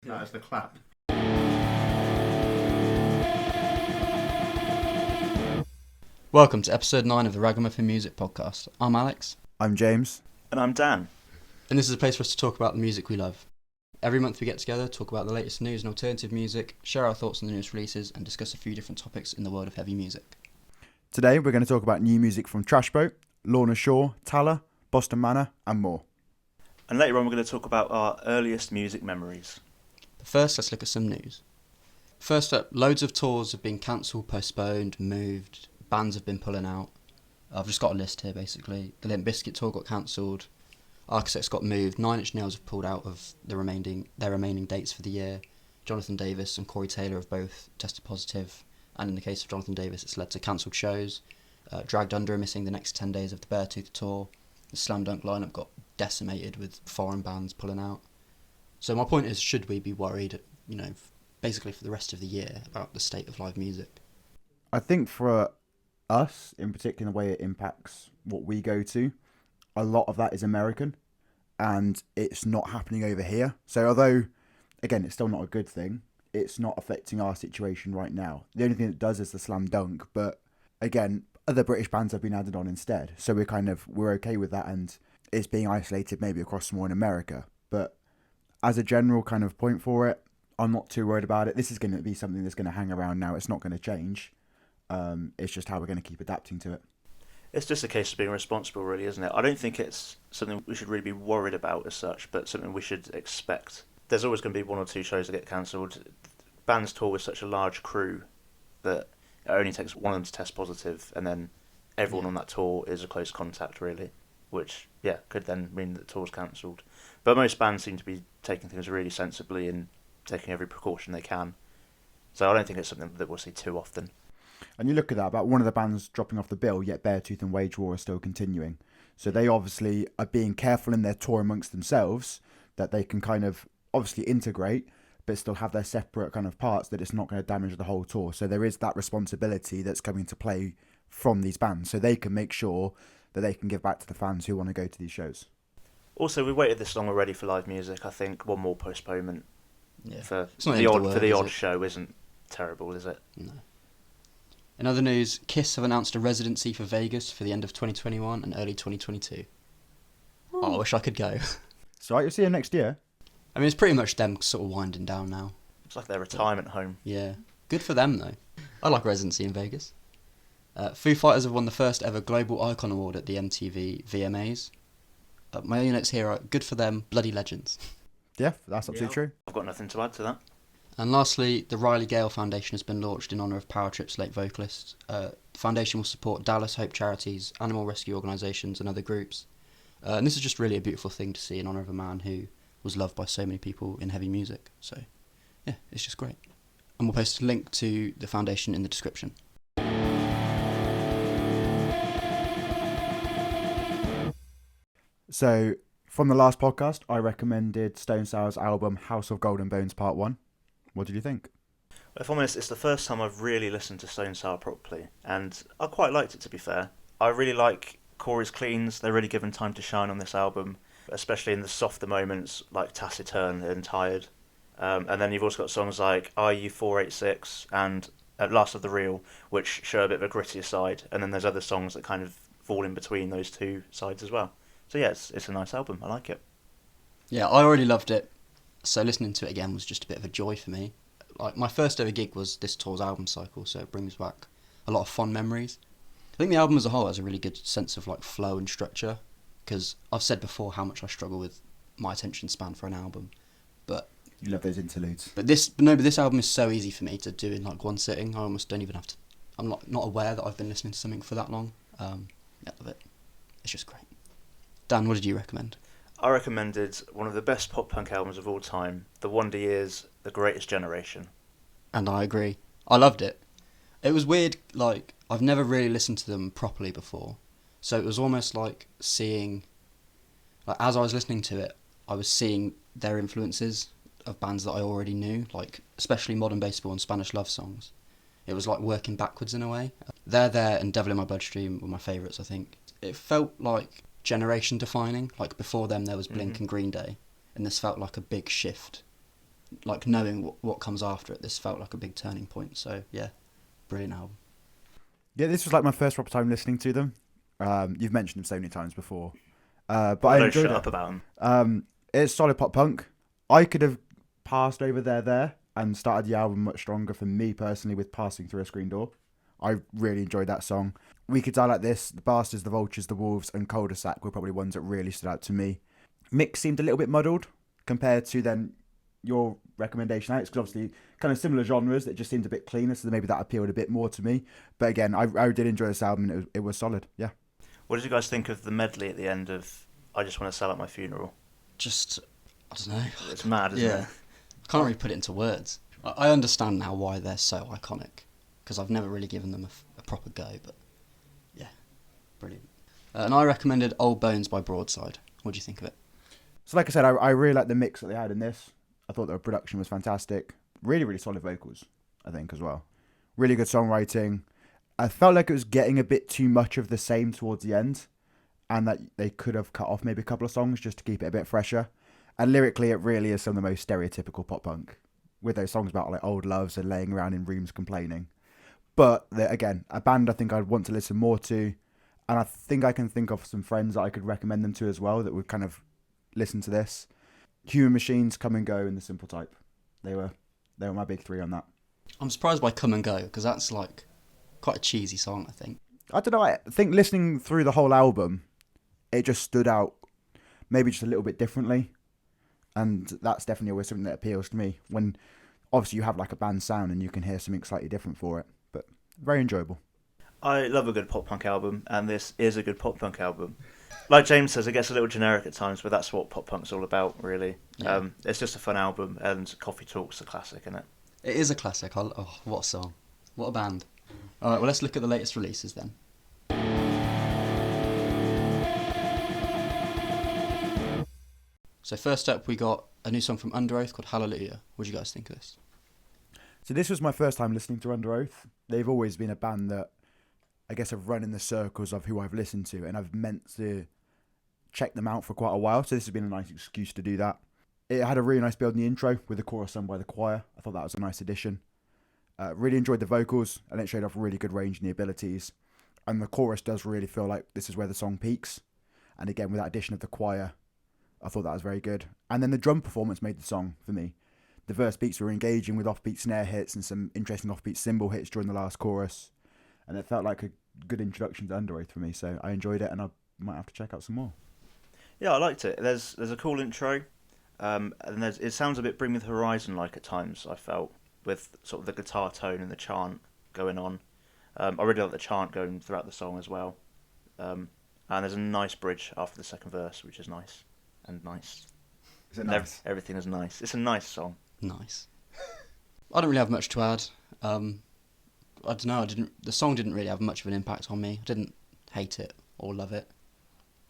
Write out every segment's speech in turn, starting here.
That is the clap. Welcome to episode 9 of the RAGAMUFFIN Music Podcast. I'm Alex. I'm James. And I'm Dan. And this is a place for us to talk about the music we love. Every month we get together, talk about the latest news and alternative music, share our thoughts on the newest releases, and discuss a few different topics in the world of heavy music. Today we're going to talk about new music from Trashboat, Lorna Shore, Tala, Boston Manor, and more. And later on we're going to talk about our earliest music memories. But first, let's look at some news. First up, loads of tours have been cancelled, postponed, moved, bands have been pulling out. I've just got a list here basically. The Limp Bizkit tour got cancelled, Architects got moved, Nine Inch Nails have pulled out of their remaining dates for the year. Jonathan Davis and Corey Taylor have both tested positive, and in the case of Jonathan Davis it's led to cancelled shows. Dragged Under are missing the next 10 days of the Beartooth tour. The Slam Dunk lineup got decimated with foreign bands pulling out. So my point is, should we be worried, basically for the rest of the year about the state of live music? I think for us, in particular, the way it impacts what we go to, a lot of that is American, and it's not happening over here. So although, again, it's still not a good thing, it's not affecting our situation right now. The only thing it does is the Slam Dunk, but again, other British bands have been added on instead. So we're okay with that, and it's being isolated maybe across more in America. But as a general kind of point for it, I'm not too worried about it. This is going to be something that's going to hang around now. It's not going to change. It's just how we're going to keep adapting to it. It's just a case of being responsible, really, isn't it? I don't think it's something we should really be worried about as such, but something we should expect. There's always going to be one or two shows that get cancelled. Bands tour with such a large crew that it only takes one of them to test positive, and then everyone on that tour is a close contact, really, which, could then mean that the tour's cancelled. But most bands seem to be taking things really sensibly and taking every precaution they can. So I don't think it's something that we'll see too often. And you look at that, about one of the bands dropping off the bill, yet Beartooth and Wage War are still continuing. So they obviously are being careful in their tour amongst themselves, that they can kind of obviously integrate, but still have their separate kind of parts, that it's not going to damage the whole tour. So there is that responsibility that's coming to play from these bands, so they can make sure that they can give back to the fans who want to go to these shows. Also, we waited this long already for live music. I think one more postponement for the odd show isn't terrible, is it? No. In other news, Kiss have announced a residency for Vegas for the end of 2021 and early 2022. Oh, I wish I could go. So you'll see you next year. I mean, it's pretty much them sort of winding down now. It's like their retirement home. Yeah. Good for them, though. I like residency in Vegas. Foo Fighters have won the first ever Global Icon Award at the MTV VMAs. My only notes here are, good for them, bloody legends. Yeah, that's absolutely true. I've got nothing to add to that. And lastly, the Riley Gale Foundation has been launched in honour of Power Trip's late vocalist. The foundation will support Dallas Hope charities, animal rescue organisations and other groups. And this is just really a beautiful thing to see in honour of a man who was loved by so many people in heavy music. So, yeah, it's just great. And we'll post a link to the foundation in the description. So, from the last podcast, I recommended Stone Sour's album House of Golden Bones Part 1. What did you think? If I'm honest, it's the first time I've really listened to Stone Sour properly, and I quite liked it, to be fair. I really like Corey's cleans. They're really given time to shine on this album, especially in the softer moments like Taciturn and Tired. And then you've also got songs like IU486 and At Last of the Real, which show a bit of a grittier side, and then there's other songs that kind of fall in between those two sides as well. So yeah, it's a nice album. I like it. Yeah, I already loved it. So listening to it again was just a bit of a joy for me. Like, my first ever gig was this tour's album cycle, so it brings back a lot of fond memories. I think the album as a whole has a really good sense of like flow and structure, because I've said before how much I struggle with my attention span for an album. But You love those interludes. But this album is so easy for me to do in like one sitting. I almost don't even have to. I'm not aware that I've been listening to something for that long. I love it. It's just great. Dan, what did you recommend? I recommended one of the best pop punk albums of all time, The Wonder Years, The Greatest Generation. And I agree. I loved it. It was weird, like, I've never really listened to them properly before. So it was almost like seeing, like, as I was listening to it, I was seeing their influences of bands that I already knew, like, especially Modern Baseball and Spanish love songs. It was like working backwards in a way. They're There and Devil in My Bloodstream were my favourites, I think. It felt like generation defining. Like, before them there was Blink and Green Day, and this felt like a big shift like knowing what comes after it, this felt like a big turning point. So yeah, brilliant album. Yeah, this was like my first proper time listening to them. You've mentioned them so many times before, but I I don't enjoyed shut it. up about them. It's solid pop punk. I could have passed over there and started the album much stronger for me personally with Passing Through a Screen Door. I really enjoyed that song. We Could Die Like This, The Bastards, The Vultures, The Wolves and Cul-de-sac were probably ones that really stood out to me. Mix seemed a little bit muddled compared to then your recommendation, Alex, because obviously kind of similar genres that just seemed a bit cleaner, so maybe that appealed a bit more to me. But again, I did enjoy this album and it was solid, yeah. What did you guys think of the medley at the end of I Just Want to Sell At My Funeral? Just, I don't know. It's mad, isn't Yeah. it? I can't really put it into words. I understand now why they're so iconic, because I've never really given them a proper go, but yeah, brilliant. And I recommended Old Bones by Broadside. What do you think of it? So like I said, I really liked the mix that they had in this. I thought the production was fantastic. Really, really solid vocals, I think, as well. Really good songwriting. I felt like it was getting a bit too much of the same towards the end, and that they could have cut off maybe a couple of songs just to keep it a bit fresher. And lyrically, it really is some of the most stereotypical pop punk, with those songs about like old loves and laying around in rooms complaining. But again, a band I think I'd want to listen more to, and I think I can think of some friends that I could recommend them to as well that would kind of listen to this. Human Machines, Come and Go, and The Simple Type. They were my big three on that. I'm surprised by Come and Go, because that's like quite a cheesy song, I think. I don't know, I think listening through the whole album, it just stood out maybe just a little bit differently. And that's definitely always something that appeals to me. When obviously you have like a band sound and you can hear something slightly different for it. But very enjoyable. I love a good pop punk album, and this is a good pop punk album. Like James says, it gets a little generic at times, but that's what pop punk's all about, really. Yeah. It's just a fun album, and Coffee Talk's a classic, isn't it? It is a classic. Oh, what a song. What a band. Alright, well, let's look at the latest releases then. So first up, we got a new song from Under Oath called Hallelujah. What do you guys think of this? So this was my first time listening to Under Oath. They've always been a band that I guess have run in the circles of who I've listened to, and I've meant to check them out for quite a while, so this has been a nice excuse to do that. It had a really nice build in the intro with the chorus sung by the choir. I thought that was a nice addition. Really enjoyed the vocals, and it showed off really good range in the abilities. And the chorus does really feel like this is where the song peaks. And again, with that addition of the choir, I thought that was very good. And then the drum performance made the song for me. The verse beats were engaging with offbeat snare hits and some interesting offbeat cymbal hits during the last chorus. And it felt like a good introduction to Under Oath for me, so I enjoyed it, and I might have to check out some more. Yeah, I liked it. There's a cool intro, and it sounds a bit Bring Me the Horizon like at times, I felt, with sort of the guitar tone and the chant going on. I really like the chant going throughout the song as well. And there's a nice bridge after the second verse, which is nice. And nice. Is it nice? Everything is nice. It's a nice song. Nice. I don't really have much to add. I don't know, the song didn't really have much of an impact on me. I didn't hate it or love it.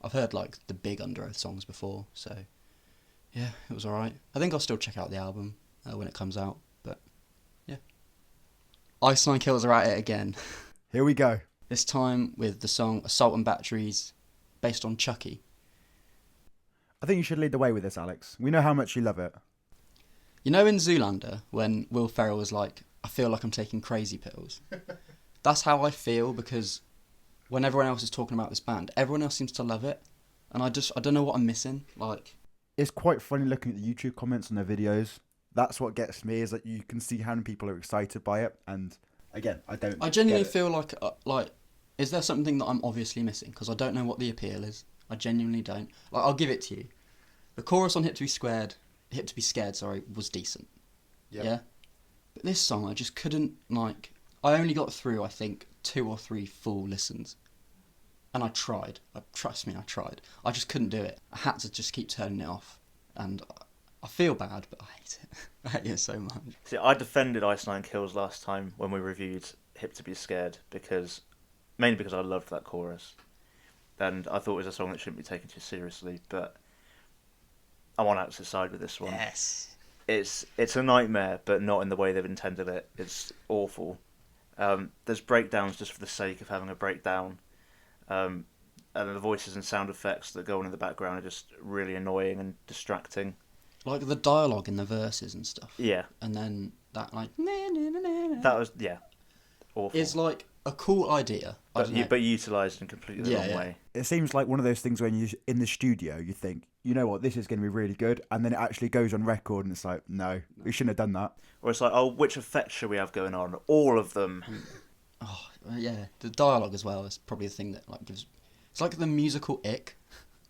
I've heard like the big Under Oath songs before, so yeah, it was alright. I think I'll still check out the album when it comes out, but yeah. Iceland Kills are at it again. Here we go. This time with the song Assault and Batteries, based on Chucky. I think you should lead the way with this, Alex. We know how much you love it. You know in Zoolander, when Will Ferrell was like, I feel like I'm taking crazy pills. That's how I feel, because when everyone else is talking about this band, everyone else seems to love it, and I don't know what I'm missing. Like, it's quite funny looking at the YouTube comments on their videos. That's what gets me, is that you can see how many people are excited by it, and again, I genuinely feel like, is there something that I'm obviously missing? Because I don't know what the appeal is. I genuinely don't. Like, I'll give it to you. The chorus on Hip to Be Scared, was decent. Yep. Yeah? But this song, I just couldn't, like... I only got through, I think, 2 or 3 full listens. And I tried. Trust me, I tried. I just couldn't do it. I had to just keep turning it off. And I feel bad, but I hate it. I hate it so much. See, I defended Iceland Kills last time when we reviewed Hip to Be Scared, mainly because I loved that chorus. And I thought it was a song that shouldn't be taken too seriously, but I'm on Alex's side with this one. Yes. It's a nightmare, but not in the way they've intended it. It's awful. There's breakdowns just for the sake of having a breakdown. And the voices and sound effects that go on in the background are just really annoying and distracting. Like the dialogue in the verses and stuff. Yeah. And then that like That was, yeah, awful. is like a cool idea. But utilised in completely the wrong way. It seems like one of those things when you're in the studio, you think, you know what, this is going to be really good, and then it actually goes on record, and it's like, no, we shouldn't have done that. Or it's like, oh, which effects should we have going on? All of them. Oh yeah, the dialogue as well is probably the thing that like gives. It's like the musical ick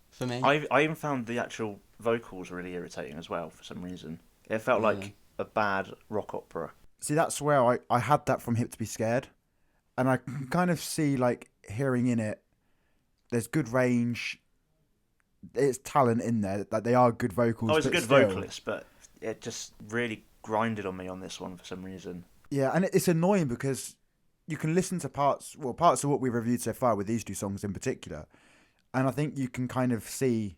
for me. I even found the actual vocals really irritating as well for some reason. It felt like a bad rock opera. See, that's where I had that from Hip to Be Scared, and I can kind of see, like, hearing in it, there's good range, it's talent in there, that they are good vocals. Oh, he's a good still, vocalist, but it just really grinded on me on this one for some reason. Yeah, and it's annoying because you can listen to parts of what we've reviewed so far with these two songs in particular, and I think you can kind of see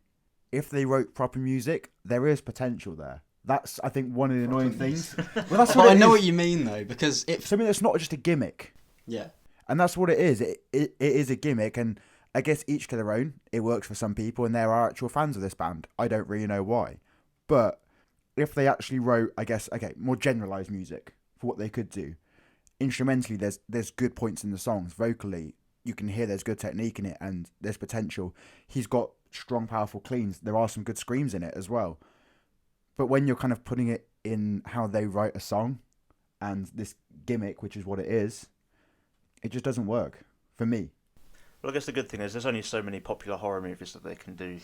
if they wrote proper music, there is potential there. That's, I think, one of the annoying things. Well, that's what I know what you mean though, because it's something that's not just a gimmick. Yeah. And that's what it is. It is a gimmick, and I guess each to their own. It works for some people, and there are actual fans of this band. I don't really know why. But if they actually wrote, I guess, more generalised music for what they could do, instrumentally, there's good points in the songs. Vocally, you can hear there's good technique in it, and there's potential. He's got strong, powerful cleans. There are some good screams in it as well. But when you're kind of putting it in how they write a song and this gimmick, which is what it is, it just doesn't work for me. Well, I guess the good thing is there's only so many popular horror movies that they can do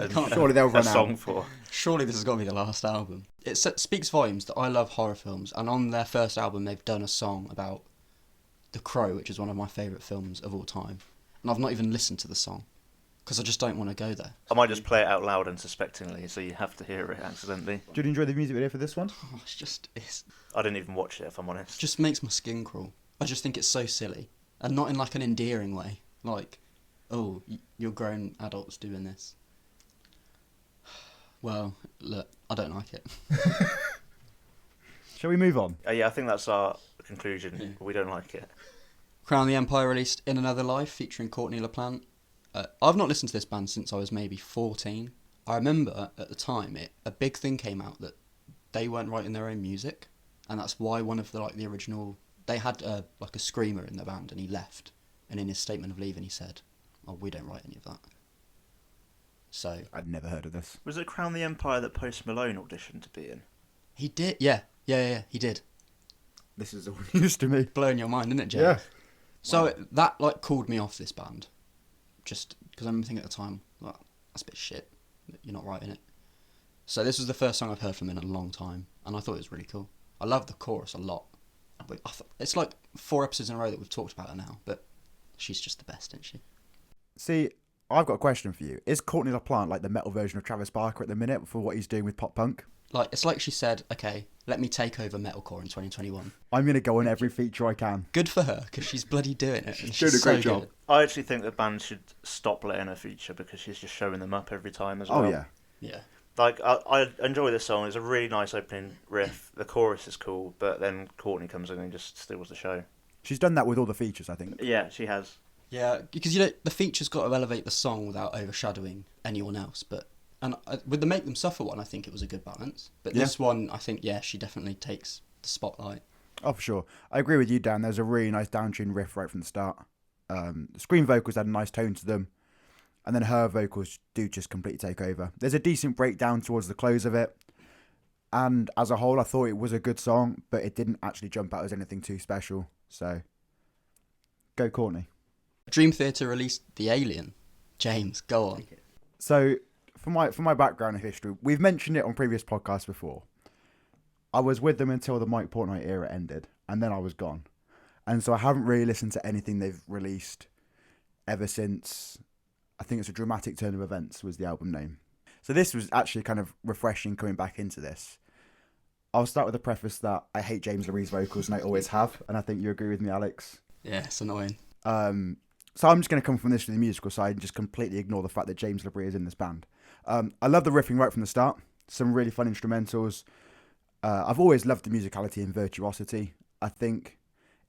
Surely they'll run a out. song for. Surely this has got to be the last album. It speaks volumes that I love horror films, and on their first album they've done a song about The Crow, which is one of my favourite films of all time. And I've not even listened to the song, because I just don't want to go there. I might just play it out loud unsuspectingly, so you have to hear it accidentally. Did you enjoy the music video for this one? Oh, it's I didn't even watch it, if I'm honest. just makes my skin crawl. I just think it's so silly, and not in like an endearing way. Like, oh, you're grown adults doing this. Well, look, I don't like it. Shall we move on? Yeah, I think that's our conclusion. Yeah. We don't like it. Crown the Empire released In Another Life featuring Courtney LaPlante. I've not listened to this band since I was maybe 14. I remember at the time a big thing came out that they weren't writing their own music, and that's why one of the original, they had a screamer in the band, and he left, and in his statement of leaving he said, "Oh, we don't write any of that." So I'd never heard of this. Was it Crown the Empire that Post Malone auditioned to be in? he did, yeah, he did. This is all news to me. Blowing your mind, isn't it, James? Yeah. So that called me off this band, just because I remember thinking at the time, like, that's a bit shit. You're not writing it. So this was the first song I've heard from him in a long time, and I thought it was really cool. I love the chorus a lot. But it's like 4 episodes in a row that we've talked about her now, but she's just the best, isn't she? See, I've got a question for you. Is Courtney LaPlante like the metal version of Travis Barker at the minute for what he's doing with pop punk? It's like she said, okay, let me take over metalcore in 2021. I'm going to go on every feature I can. Good for her, because she's bloody doing it. And doing a great job. Good. I actually think the band should stop letting her feature because she's just showing them up every time as well. Oh, yeah. Yeah. Like, I enjoy this song. It's a really nice opening riff. The chorus is cool, but then Courtney comes in and just steals the show. She's done that with all the features, I think. Yeah, she has. Yeah, because the feature's got to elevate the song without overshadowing anyone else. And with the Make Them Suffer one, I think it was a good balance. But this one, I think, she definitely takes the spotlight. Oh, for sure. I agree with you, Dan. There's a really nice down-tuned riff right from the start. The scream vocals had a nice tone to them. And then her vocals do just completely take over. There's a decent breakdown towards the close of it. And as a whole, I thought it was a good song, but it didn't actually jump out as anything too special. So, go Courtney. Dream Theater released The Alien. James, go on. So, for my background and history, we've mentioned it on previous podcasts before. I was with them until the Mike Portnoy era ended, and then I was gone. And so I haven't really listened to anything they've released ever since. I think it's A Dramatic Turn of Events was the album name. So this was actually kind of refreshing coming back into this. I'll start with a preface that I hate James LaRie's vocals, and I always have, and I think you agree with me, Alex. Yeah, it's annoying. So I'm just going to come from this to the musical side and just completely ignore the fact that James LaRie is in this band. I love the riffing right from the start. Some really fun instrumentals. I've always loved the musicality and virtuosity. I think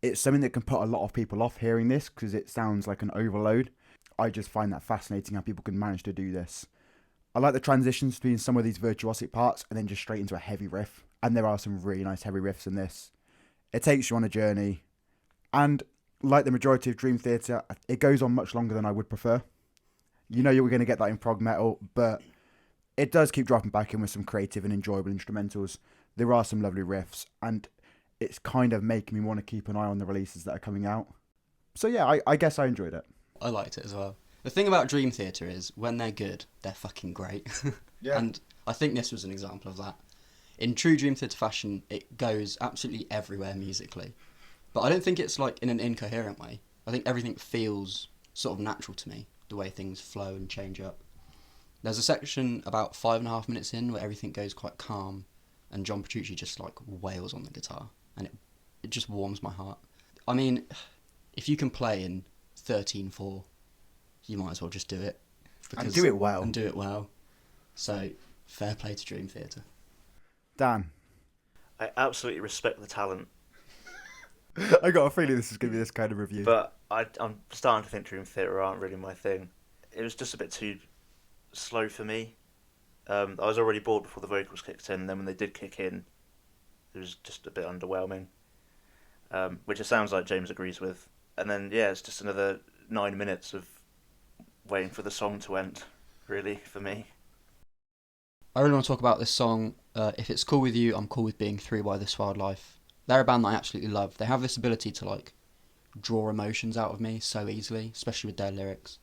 it's something that can put a lot of people off hearing this because it sounds like an overload. I just find that fascinating how people can manage to do this. I like the transitions between some of these virtuosic parts and then just straight into a heavy riff. And there are some really nice heavy riffs in this. It takes you on a journey. And like the majority of Dream Theater, it goes on much longer than I would prefer. You know you were going to get that in prog metal, but it does keep dropping back in with some creative and enjoyable instrumentals. There are some lovely riffs, and it's kind of making me want to keep an eye on the releases that are coming out. So yeah, I guess I enjoyed it. I liked it as well. The thing about Dream Theater is, when they're good, they're fucking great. Yeah. And I think this was an example of that. In true Dream Theater fashion, it goes absolutely everywhere musically. But I don't think it's like in an incoherent way. I think everything feels sort of natural to me, the way things flow and change up. There's a section about 5.5 minutes in where everything goes quite calm, and John Petrucci just like wails on the guitar, and it just warms my heart. I mean, if you can play in 13/4, you might as well just do it. And do it well. And do it well. So, fair play to Dream Theater. Dan. I absolutely respect the talent, I got a feeling this is going to be this kind of review. but I'm starting to think Dream Theater aren't really my thing. It was just a bit too slow for me. I was already bored before the vocals kicked in, and then when they did kick in, it was just a bit underwhelming, which it sounds like James agrees with. And then, yeah, it's just another 9 minutes of waiting for the song to end, really, for me. I really want to talk about this song. If it's cool with you, I'm cool with being through by this wildlife. They're a band that I absolutely love. They have this ability to like draw emotions out of me so easily, especially with their lyrics.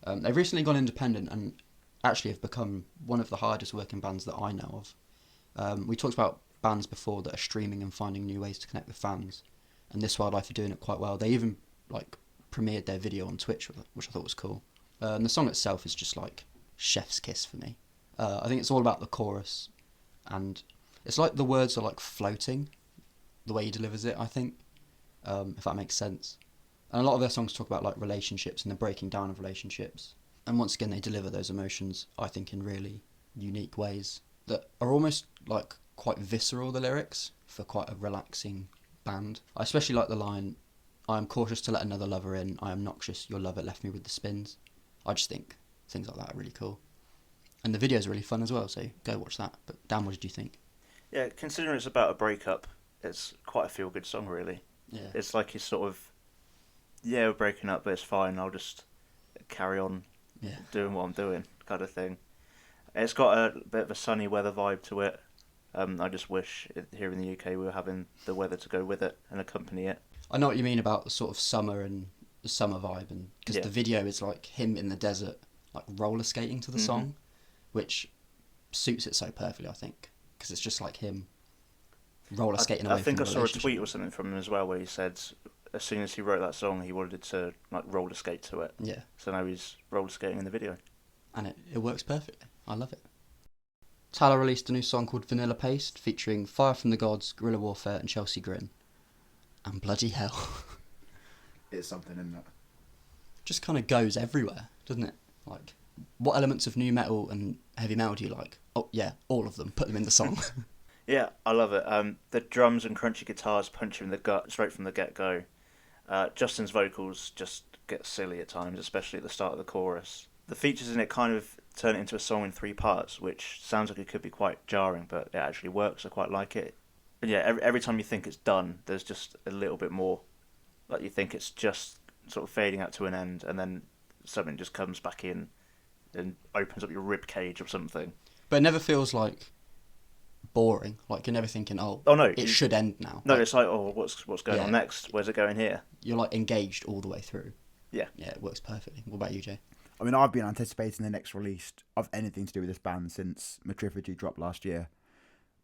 They've recently gone independent and actually have become one of the hardest working bands that I know of. We talked about bands before that are streaming and finding new ways to connect with fans, and This Wildlife are doing it quite well. They even like premiered their video on Twitch, which I thought was cool. And the song itself is just like chef's kiss for me. I think it's all about the chorus, and it's like the words are like floating, the way he delivers it, I think, if that makes sense. And a lot of their songs talk about like relationships and the breaking down of relationships. And once again, they deliver those emotions, I think, in really unique ways that are almost like quite visceral, the lyrics, for quite a relaxing band. I especially like the line, "I am cautious to let another lover in, I am noxious, your lover left me with the spins." I just think things like that are really cool. And the video's really fun as well, so go watch that. But Dan, what did you think? Yeah, considering it's about a breakup, it's quite a feel-good song, really. Yeah. It's like he's sort of, yeah, we're breaking up, but it's fine, I'll just carry on doing what I'm doing, kind of thing. It's got a bit of a sunny weather vibe to it. I just wish here in the UK we were having the weather to go with it and accompany it. I know what you mean about the sort of summer and the summer vibe, and because the video is like him in the desert, like roller skating to the song, which suits it so perfectly, I think, because it's just like him roller skating away from the I saw a relationship. tweet or something from him as well where he said as soon as he wrote that song he wanted to like roller skate to it. Yeah. So now he's roller skating in the video. And it works perfectly. I love it. Tala released a new song called Vanilla Paste featuring Fire from the Gods, Guerrilla Warfare and Chelsea Grin. And bloody hell. It's something in that. Just kind of goes everywhere, doesn't it? Like, what elements of new metal and heavy metal do you like? Oh, yeah, all of them. Put them in the song. Yeah, I love it. The drums and crunchy guitars punch you in the gut straight from the get-go. Justin's vocals just get silly at times, especially at the start of the chorus. The features in it kind of turn it into a song in 3 parts, which sounds like it could be quite jarring, but it actually works. I quite like it. But yeah, every time you think it's done, there's just a little bit more. Like you think it's just sort of fading out to an end, and then something just comes back in and opens up your rib cage or something. But it never feels like boring. Like you're never thinking, oh no, it should end now. No, like, it's like, oh, what's going on next? Where's it going here? You're like engaged all the way through. Yeah. Yeah, it works perfectly. What about you, Jay? I mean, I've been anticipating the next release of anything to do with this band since Matrifigy dropped last year.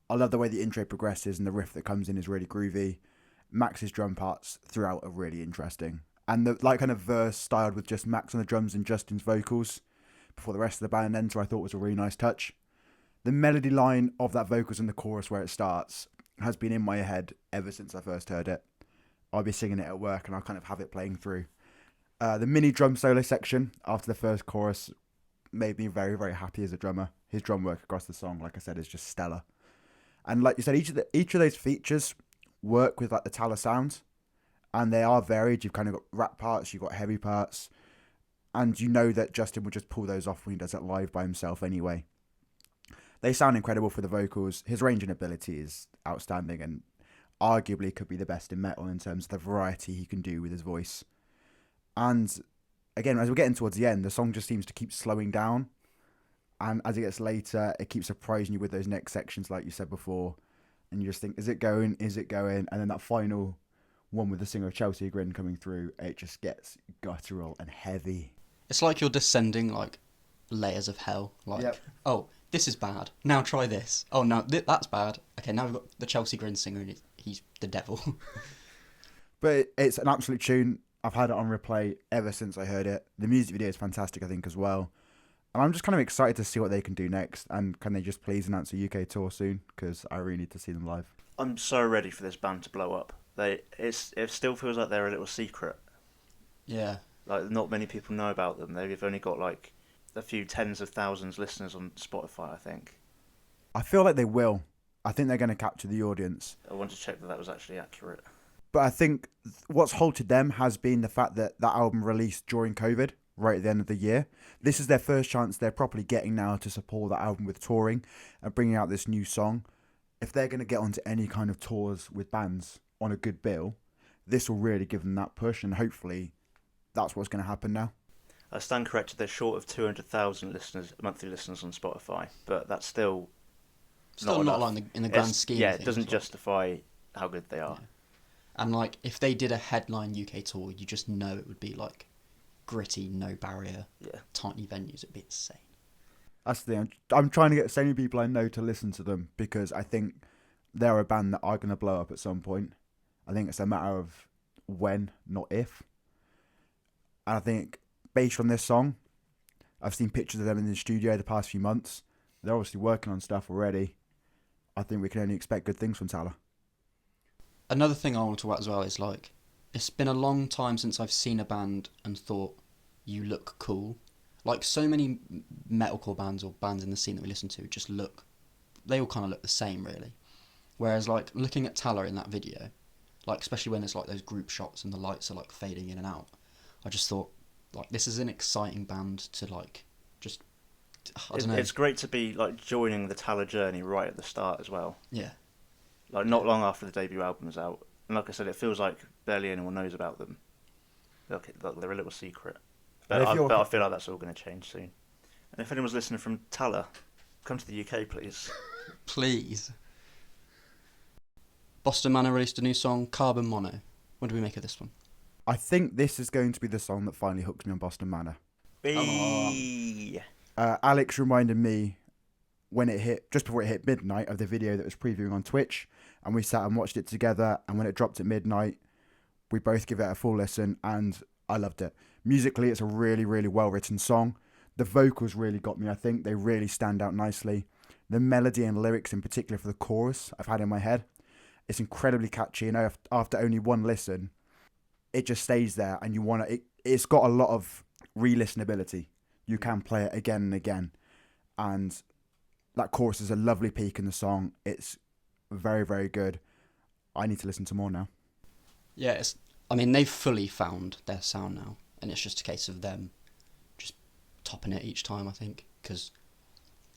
I love the way the intro progresses and the riff that comes in is really groovy. Max's drum parts throughout are really interesting. And the like kind of verse styled with just Max on the drums and Justin's vocals before the rest of the band enter, I thought was a really nice touch. The melody line of that vocals in the chorus where it starts has been in my head ever since I first heard it. I'll be singing it at work and I'll kind of have it playing through. The mini drum solo section after the first chorus made me very, very happy as a drummer. His drum work across the song, like I said, is just stellar. And like you said, each of those features work with like the Tala sound, and they are varied. You've kind of got rap parts, you've got heavy parts. and you know that Justin would just pull those off when he does it live by himself anyway. They sound incredible for the vocals. His range and ability is outstanding, and arguably could be the best in metal in terms of the variety he can do with his voice. And again, as we're getting towards the end, the song just seems to keep slowing down. And as it gets later, it keeps surprising you with those next sections, like you said before. And you just think, is it going? Is it going? And then that final one with the singer of Chelsea Grin coming through, it just gets guttural and heavy. It's like you're descending like layers of hell. Like, Yep. oh, this is bad. Now try this. Oh no, that's bad. Okay, now we've got the Chelsea Grin singer, and he's the devil. But it's an absolute tune. I've had it on replay ever since I heard it. The music video is fantastic, I think, as well. And I'm just kind of excited to see what they can do next. And can they just please announce a UK tour soon? Because I really need to see them live. I'm so ready for this band to blow up. It still feels like they're a little secret. Yeah. Like, not many people know about them. They've only got like a few tens of thousands listeners on Spotify, I think. I feel like they will. I think they're going to capture the audience. I want to check that was actually accurate. But I think what's halted them has been the fact that that album released during COVID, right at the end of the year. This is their first chance they're properly getting now to support that album with touring and bringing out this new song. If they're going to get onto any kind of tours with bands on a good bill, this will really give them that push, and hopefully that's what's going to happen now. I stand corrected, they're short of 200,000 monthly listeners on Spotify, but that's still Still not like in the grand scheme. Yeah, of it things, doesn't like, justify how good they are. Yeah. And like, if they did a headline UK tour, you just know it would be like gritty, no barrier, tiny venues. It'd be insane. That's the thing. I'm trying to get so many people I know to listen to them because I think they're a band that are going to blow up at some point. I think it's a matter of when, not if. And I think based on this song, I've seen pictures of them in the studio the past few months. They're obviously working on stuff already. I think we can only expect good things from Tala. Another thing I want to talk about as well is like, it's been a long time since I've seen a band and thought, you look cool. Like, so many metalcore bands or bands in the scene that we listen to just look, they all kind of look the same, really. Whereas, like, looking at Tala in that video, like, especially when it's like those group shots and the lights are like fading in and out, I just thought, like, this is an exciting band to like, just, I don't know. It's great to be like joining the Tala journey right at the start as well. Yeah. Like, not long after the debut album is out. And like I said, it feels like barely anyone knows about them. Like, they're a little secret. But I feel like that's all going to change soon. And if anyone's listening from Tala, come to the UK, please. Please. Boston Manor released a new song, Carbon Mono. What do we make of this one? I think this is going to be the song that finally hooks me on Boston Manor. Alex reminded me when it hit, just before it hit midnight, of the video that was previewing on Twitch, and we sat and watched it together, and when it dropped at midnight, we both give it a full listen, and I loved it. Musically, it's a really, really well-written song. The vocals really got me, I think. They really stand out nicely. The melody and lyrics, in particular for the chorus, I've had in my head. It's incredibly catchy, and after only one listen, it just stays there, and you want to. It's got a lot of re-listenability. You can play it again and again, and that chorus is a lovely peak in the song. It's very, very good. I need to listen to more now. Yeah, I mean, they've fully found their sound now, and it's just a case of them just topping it each time, I think, because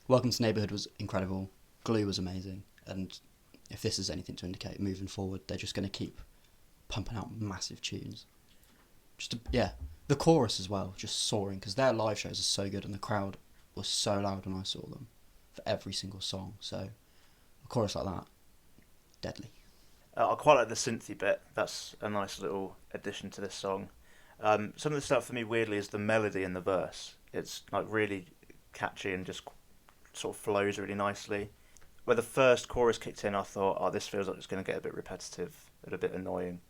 Welcome to Neighbourhood was incredible, Glue was amazing, and if this is anything to indicate moving forward, they're just going to keep pumping out massive tunes. The chorus as well, just soaring, because their live shows are so good, and the crowd was so loud when I saw them for every single song, so a chorus like that, deadly. I quite like the synthy bit. That's a nice little addition to this song. Some of the stuff for me, weirdly, is the melody in the verse. It's like really catchy and just sort of flows really nicely. Where the first chorus kicked in, I thought, oh, this feels like it's going to get a bit repetitive and a bit annoying.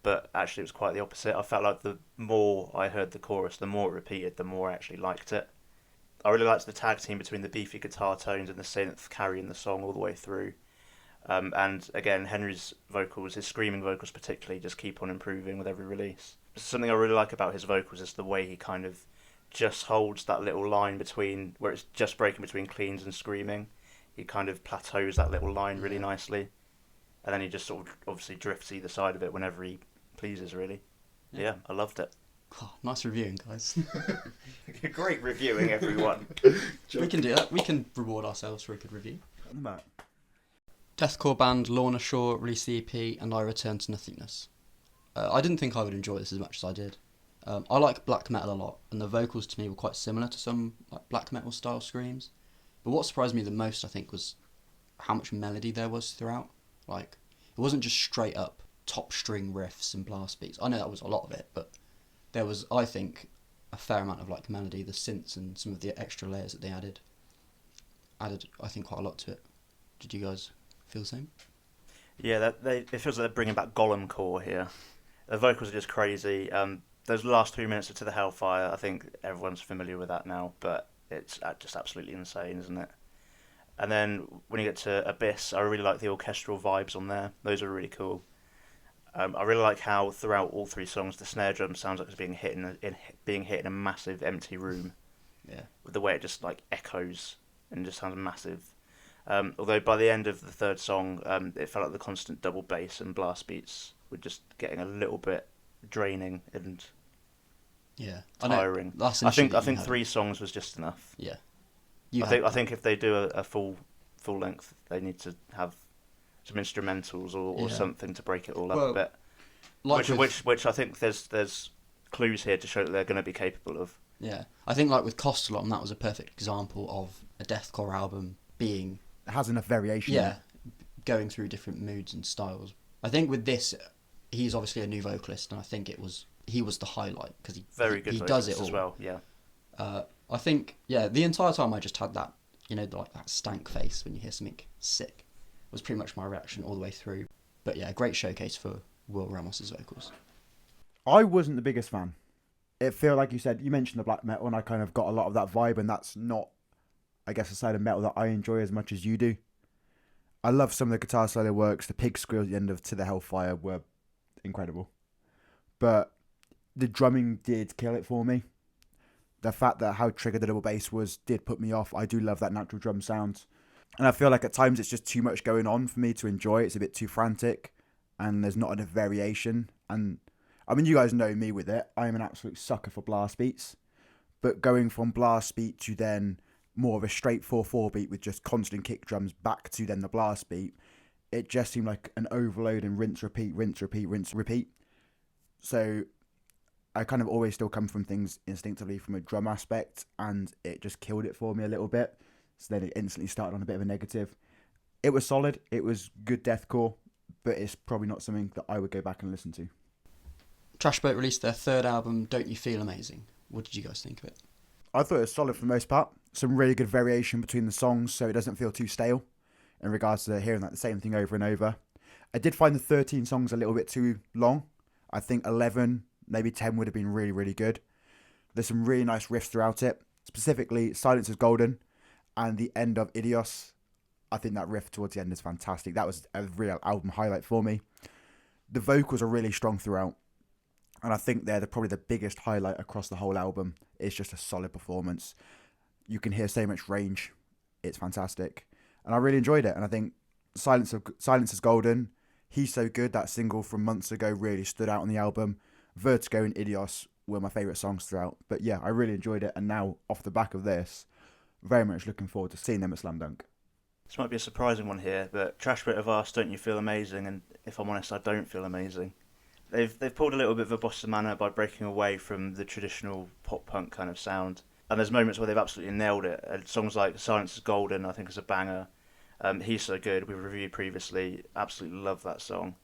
But actually it was quite the opposite. I felt like the more I heard the chorus, the more it repeated, the more I actually liked it. I really liked the tag team between the beefy guitar tones and the synth carrying the song all the way through. And again, Henry's vocals, his screaming vocals particularly, just keep on improving with every release. Something I really like about his vocals is the way he kind of just holds that little line between, where it's just breaking between cleans and screaming. He kind of plateaus that little line really nicely. And then he just sort of obviously drifts either side of it whenever he pleases, really. Yeah, I loved it. Oh, nice reviewing, guys. Great reviewing, everyone. We can do that. We can reward ourselves for a good review. On the back. Deathcore band Lorna Shore released the EP and I Return to Nothingness. I didn't think I would enjoy this as much as I did. I like black metal a lot, and the vocals to me were quite similar to some like black metal style screams. But what surprised me the most, I think, was how much melody there was throughout. Like, it wasn't just straight up top string riffs and blast beats. I know that was a lot of it, but there was, I think, a fair amount of like melody, the synths and some of the extra layers that they added, I think, quite a lot to it. Did you guys feel the same? Yeah, it feels like they're bringing back Golem core here. The vocals are just crazy. Those last 3 minutes of To the Hellfire, I think everyone's familiar with that now, but it's just absolutely insane, isn't it? And then when you get to Abyss, I really like the orchestral vibes on there. Those are really cool. I really like how throughout all three songs the snare drum sounds like it's being hit in a massive empty room. Yeah. With the way it just like echoes and just sounds massive. Although by the end of the third song, it felt like the constant double bass and blast beats were just getting a little bit draining and tiring. I think 3 songs was just enough. Yeah. I think if they do a full length, they need to have some instrumentals or something to break it all up a bit. Like which I think there's clues here to show that they're going to be capable of. Yeah, I think like with Costalom, that was a perfect example of a deathcore album being It has enough variation. Yeah, going through different moods and styles. I think with this, he's obviously a new vocalist, and I think he was the highlight because he does it all as well. Yeah. I think the entire time I just had that, like that stank face when you hear something sick, was pretty much my reaction all the way through. But yeah, great showcase for Will Ramos's vocals. I wasn't the biggest fan. It felt like you mentioned the black metal, and I kind of got a lot of that vibe, and that's not, I guess, a side of metal that I enjoy as much as you do. I love some of the guitar solo works. The pig squeal at the end of To the Hellfire were incredible. But the drumming did kill it for me. The fact that how triggered the double bass was did put me off. I do love that natural drum sound. And I feel like at times it's just too much going on for me to enjoy. It's a bit too frantic and there's not enough variation. And I mean, you guys know me with it. I am an absolute sucker for blast beats. But going from blast beat to then more of a straight 4/4 beat with just constant kick drums back to then the blast beat, it just seemed like an overload and rinse, repeat, rinse, repeat, rinse, repeat. So I kind of always still come from things instinctively from a drum aspect, and it just killed it for me a little bit. So then it instantly started on a bit of a negative. It was solid. It was good deathcore, but it's probably not something that I would go back and listen to. Trashboat released their third album, Don't You Feel Amazing? What did you guys think of it? I thought it was solid for the most part. Some really good variation between the songs, so it doesn't feel too stale in regards to hearing like the same thing over and over. I did find the 13 songs a little bit too long. I think 11, maybe 10 would have been really, really good. There's some really nice riffs throughout it, specifically Silence is Golden and the end of Idios. I think that riff towards the end is fantastic. That was a real album highlight for me. The vocals are really strong throughout, and I think they're probably the biggest highlight across the whole album. It's just a solid performance. You can hear so much range. It's fantastic. And I really enjoyed it. And I think Silence is Golden, He's So Good, that single from months ago, really stood out on the album. Vertigo and Idios were my favourite songs throughout. But yeah, I really enjoyed it. And now, off the back of this, very much looking forward to seeing them at Slam Dunk. This might be a surprising one here, but Trashboat have asked, don't you feel amazing? And if I'm honest, I don't feel amazing. They've pulled a little bit of a bossa manner by breaking away from the traditional pop punk kind of sound. And there's moments where they've absolutely nailed it. Songs like Silence is Golden, I think, is a banger. He's So Good, we've reviewed previously. Absolutely love that song.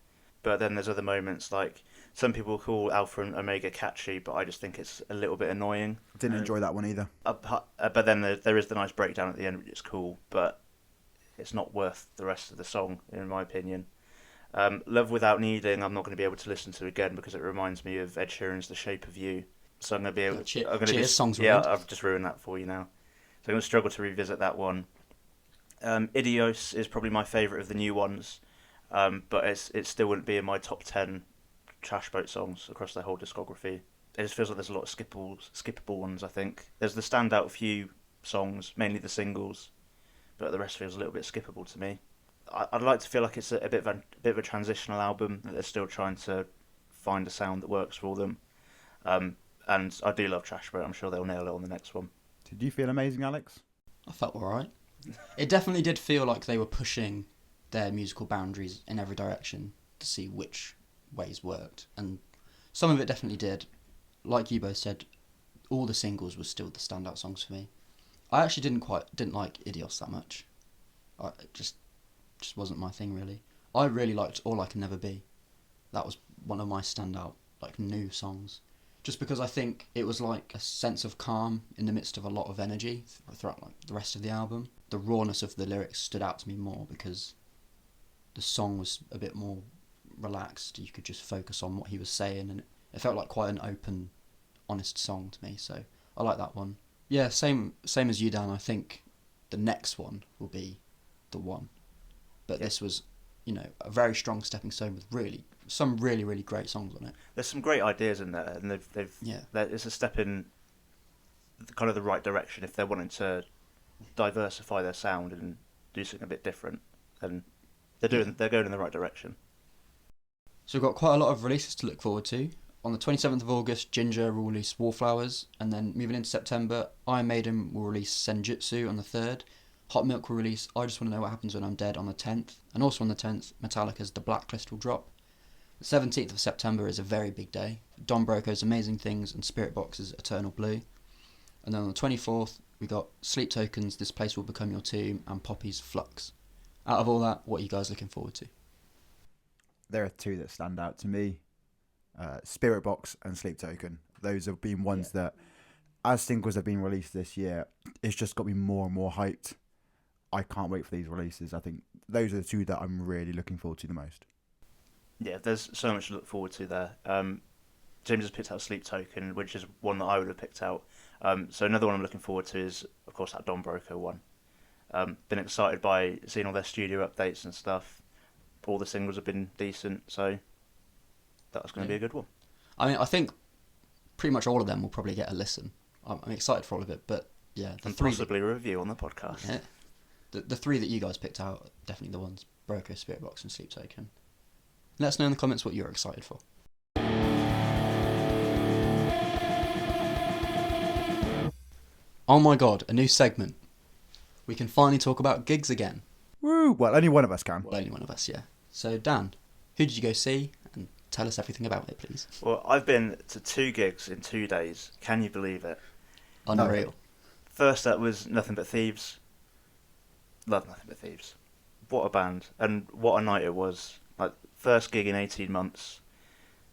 But then there's other moments, like some people call Alpha and Omega catchy, but I just think it's a little bit annoying. Didn't enjoy that one either. But then there is the nice breakdown at the end, which is cool. But it's not worth the rest of the song, in my opinion. Love Without Needing, I'm not going to be able to listen to again because it reminds me of Ed Sheeran's The Shape of You. So I'm going to be able. Cheers, songs ruined. Yeah, I've just ruined that for you now. So I'm going to struggle to revisit that one. Idios is probably my favourite of the new ones, but it still wouldn't be in my top 10 Trashboat songs across their whole discography. It just feels like there's a lot of skippable ones. I think there's the standout few songs, mainly the singles, but the rest feels a little bit skippable to me. I'd like to feel like it's a bit of a transitional album, that they're still trying to find a sound that works for them. And I do love Trash, but I'm sure they'll nail it on the next one. Did you feel amazing, Alex? I felt alright. It definitely did feel like they were pushing their musical boundaries in every direction to see which ways worked, and some of it definitely did. Like you both said, all the singles were still the standout songs for me. I actually didn't like Idios that much. It just wasn't my thing really. I really liked All I Can Never Be. That was one of my standout like new songs, just because I think it was like a sense of calm in the midst of a lot of energy throughout like the rest of the album. The rawness of the lyrics stood out to me more because the song was a bit more relaxed. You could just focus on what he was saying, and it felt like quite an open, honest song to me. So I like that one. Yeah, same as you, Dan. I think the next one will be the one, but this was, a very strong stepping stone with some really great songs on it. There's some great ideas in there, and it's a step in kind of the right direction if they're wanting to diversify their sound and do something a bit different. And they're going in the right direction. So we've got quite a lot of releases to look forward to. On the 27th of August, Ginger will release Wallflowers, and then moving into September, Iron Maiden will release Senjutsu on the 3rd. Hot Milk will release I Just Want to Know What Happens When I'm Dead on the 10th, and also on the 10th, Metallica's The Blacklist will drop. The 17th of September is a very big day. Don Broco's Amazing Things and Spirit Box's Eternal Blue. And then on the 24th, we got Sleep Tokens, This Place Will Become Your Tomb, and Poppy's Flux. Out of all that, what are you guys looking forward to? There are two that stand out to me. Spirit Box and Sleep Token. Those have been ones that, as singles have been released this year, it's just got me more and more hyped. I can't wait for these releases. I think those are the two that I'm really looking forward to the most. Yeah, there's so much to look forward to there. James has picked out Sleep Token, which is one that I would have picked out. So another one I'm looking forward to is, of course, that Don Broco one. Been excited by seeing all their studio updates and stuff. All the singles have been decent, so that's going to be a good one. I mean, I think pretty much all of them will probably get a listen. I'm excited for all of it, but yeah. And possibly a review on the podcast. Yeah. The three that you guys picked out are definitely the ones: Broco, Spirit Box, and Sleep Token. Let us know in the comments what you're excited for. Oh my god, a new segment. We can finally talk about gigs again. Woo! Well, only one of us can. Well, only one of us, yeah. So, Dan, who did you go see? And tell us everything about it, please. Well, I've been to 2 gigs in 2 days. Can you believe it? Unreal. No. First up was Nothing But Thieves. Love Nothing But Thieves. What a band. And what a night it was. Like, first gig in 18 months.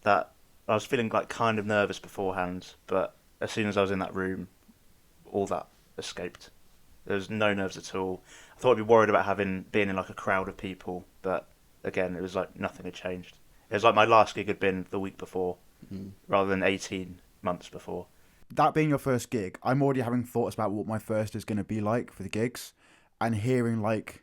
That I was feeling like kind of nervous beforehand, but as soon as I was in that room, all that escaped. There was no nerves at all. I thought I'd be worried about being in like a crowd of people, but again, it was like nothing had changed. It was like my last gig had been the week before, rather than 18 months before. That being your first gig, I'm already having thoughts about what my first is going to be like for the gigs, and hearing like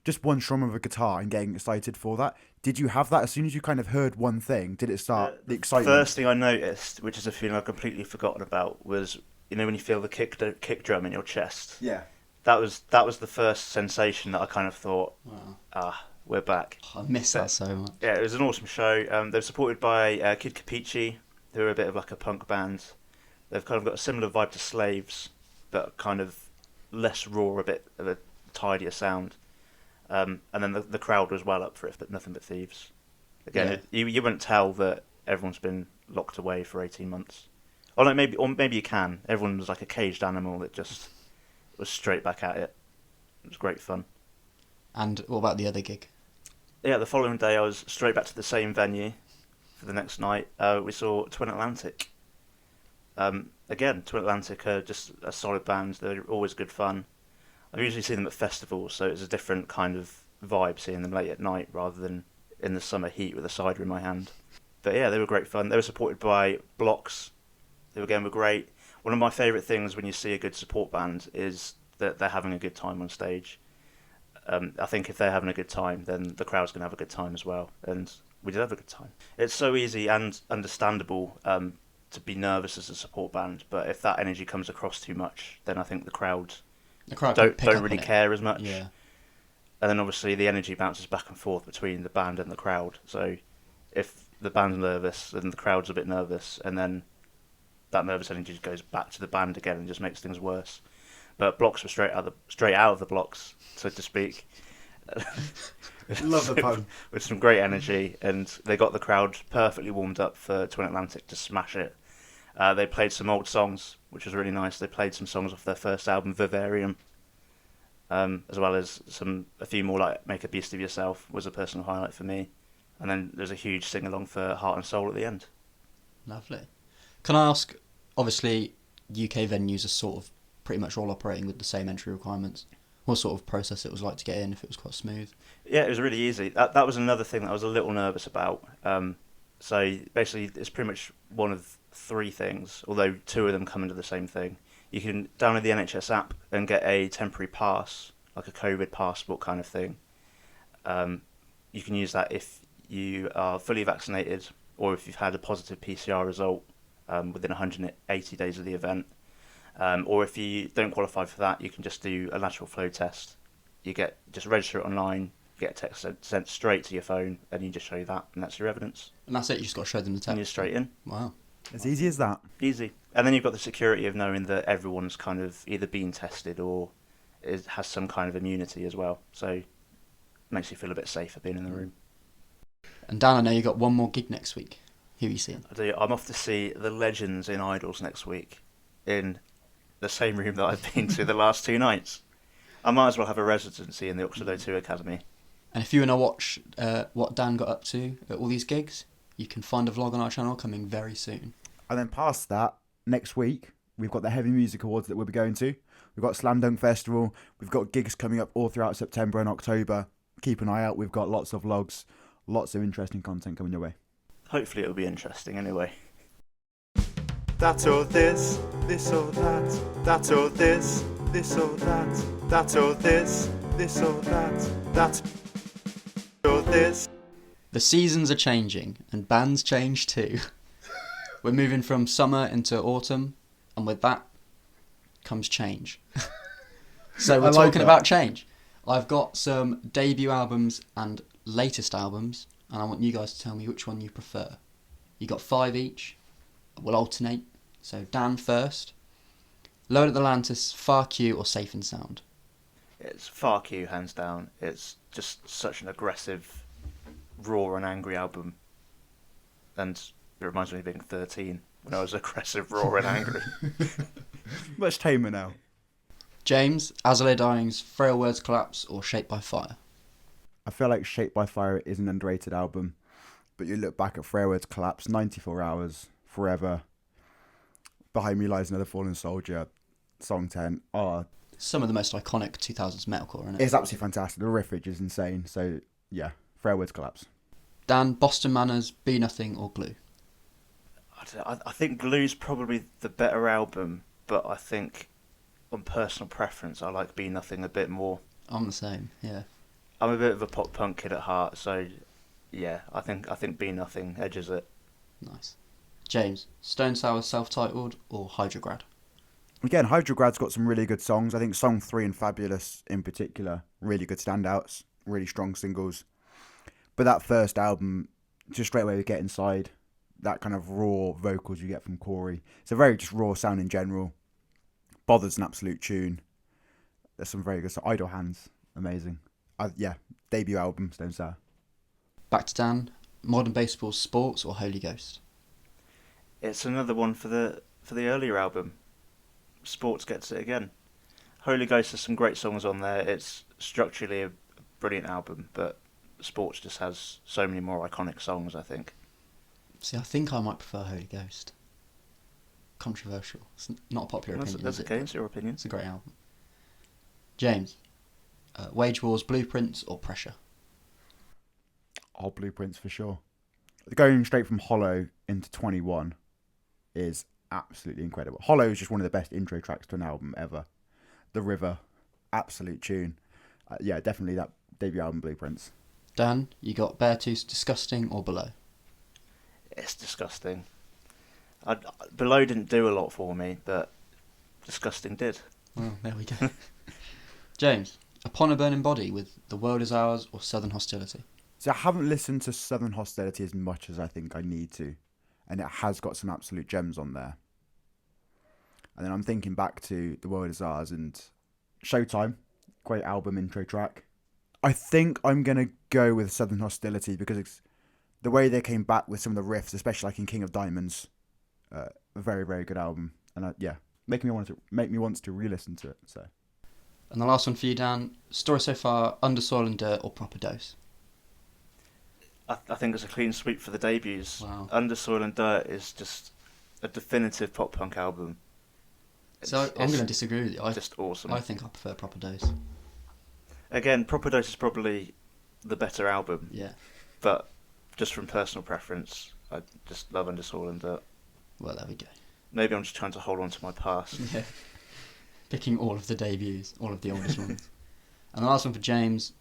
just one strum of a guitar and getting excited for that. Did you have that as soon as you kind of heard one thing? Did it start the excitement? The first thing I noticed, which is a feeling I've completely forgotten about, was when you feel the kick drum in your chest. Yeah. That was the first sensation that I kind of thought, we're back. I miss that so much. Yeah, it was an awesome show. They were supported by Kid Capici, who are a bit of like a punk band. They've kind of got a similar vibe to Slaves, but kind of less raw, a bit of a tidier sound. And then the crowd was well up for it, but Nothing But Thieves. Again, you wouldn't tell that everyone's been locked away for 18 months. Or maybe you can. Everyone was like a caged animal that just was straight back at it. It was great fun. And what about the other gig? Yeah, the following day I was straight back to the same venue for the next night. We saw Twin Atlantic. Again, Twin Atlantic are just a solid band. They're always good fun. I've usually seen them at festivals, so it's a different kind of vibe seeing them late at night rather than in the summer heat with a cider in my hand. But yeah, they were great fun. They were supported by Blocks, who again were great. One of my favourite things when you see a good support band is that they're having a good time on stage. I think if they're having a good time, then the crowd's going to have a good time as well. And we did have a good time. It's so easy and understandable to be nervous as a support band, but if that energy comes across too much, then I think the crowd don't really care as much. Yeah. And then obviously the energy bounces back and forth between the band and the crowd. So if the band's nervous, then the crowd's a bit nervous, and then that nervous energy just goes back to the band again and just makes things worse. But Blocks were straight out of the blocks, so to speak. Love the pun. With some great energy, and they got the crowd perfectly warmed up for Twin Atlantic to smash it. They played some old songs, which was really nice. They played some songs off their first album, Vivarium, as well as a few more, like Make a Beast of Yourself was a personal highlight for me. And then there's a huge sing-along for Heart and Soul at the end. Lovely. Can I ask, obviously UK venues are sort of pretty much all operating with the same entry requirements. What sort of process it was like to get in, if it was quite smooth? Yeah, it was really easy. That was another thing that I was a little nervous about. So basically, it's pretty much one of three things, although two of them come into the same thing. You can download the NHS app and get a temporary pass, like a COVID passport kind of thing. You can use that if you are fully vaccinated or if you've had a positive PCR result within 180 days of the event. Or if you don't qualify for that, you can just do a lateral flow test. Just register it online, you get a text sent straight to your phone, and you just show that, and that's your evidence. And that's it, you just got to show them the text? And you're straight in. Wow. As easy as that. Easy. And then you've got the security of knowing that everyone's kind of either been tested or has some kind of immunity as well. So it makes you feel a bit safer being in the room. And Dan, I know you got one more gig next week. Who are you seeing? I do. I'm off to see the legends in Idols next week in the same room that I've been to the last two nights. I might as well have a residency in the Oxford O2 Academy. And if you want to watch what Dan got up to at all these gigs, you can find a vlog on our channel coming very soon. And then past that, next week, we've got the Heavy Music Awards that we'll be going to. We've got Slam Dunk Festival. We've got gigs coming up all throughout September and October. Keep an eye out. We've got lots of vlogs, lots of interesting content coming your way. Hopefully it'll be interesting anyway. That or this or that. That or this or that. That or this or that. That or this. The seasons are changing, and bands change too. We're moving from summer into autumn, and with that comes change. So we're talking about change. I've got some debut albums and latest albums, and I want you guys to tell me which one you prefer. You got 5 each. We'll alternate. So Dan first. Load Atlantis, Far Q or Safe and Sound? It's Far Q, hands down. It's just such an aggressive, raw and angry album. And it reminds me of being 13 when I was aggressive, raw and angry. Much tamer now. James, Azalea Dying's Frail Words Collapse or Shaped by Fire? I feel like Shaped by Fire is an underrated album, but you look back at Frail Words Collapse, 94 Hours, Forever, Behind Me Lies Another Fallen Soldier, Song 10. Some of the most iconic 2000s metalcore, isn't it? It's absolutely fantastic. The riffage is insane. So, yeah, Frail Words Collapse. Dan, Boston Manners, Be Nothing or Glue? I think Glue's probably the better album, but I think on personal preference I like Be Nothing a bit more. I'm the same, yeah. I'm a bit of a pop punk kid at heart, so yeah, I think Be Nothing edges it. Nice. James, Stone Sour self-titled or Hydrograd? Again, Hydrograd's got some really good songs. I think Song 3 and Fabulous in particular, really good standouts, really strong singles. But that first album, just straight away we get inside, that kind of raw vocals you get from Corey. It's a very just raw sound in general. Bother's an absolute tune. There's some very good stuff. Idle Hands, amazing. Debut album, Stone Sour. Back to Dan, Modern Baseball Sports or Holy Ghost? It's another one for the earlier album. Sports gets it again. Holy Ghost has some great songs on there. It's structurally a brilliant album, but Sports just has so many more iconic songs, I think. See, I think I might prefer Holy Ghost. Controversial. It's not a popular opinion. That's okay, it's your opinion. It's a great album. James, Wage Wars, Blueprints or Pressure? Blueprints for sure. Going straight from Hollow into 21 is absolutely incredible. Hollow is just one of the best intro tracks to an album ever. The River, absolute tune. Definitely that debut album, Blueprints. Dan, you got Beartooth's Disgusting or Below? It's disgusting. Below didn't do a lot for me, but Disgusting did. Well, there we go. James, Upon a Burning Body with The World Is Ours or Southern Hostility? So I haven't listened to Southern Hostility as much as I think I need to, and it has got some absolute gems on there. And then I'm thinking back to The World Is Ours and Showtime, great album intro track. I think I'm going to go with Southern Hostility because it's the way they came back with some of the riffs, especially like in King of Diamonds. A very, very good album. And make me want to re-listen to it. So. And the last one for you, Dan, story so far, Under Soil and Dirt or Proper Dose? I think it's a clean sweep for the debuts. Wow. Under Soil and Dirt is just a definitive pop punk album. So I'm going to disagree with you. Just awesome. I think I prefer Proper Dose. Again, Proper Dose is probably the better album. Yeah. But just from personal preference, I just love Under Soil and Dirt. Well, there we go. Maybe I'm just trying to hold on to my past. Yeah. Picking all of the debuts, all of the oldest ones. And the last one for James,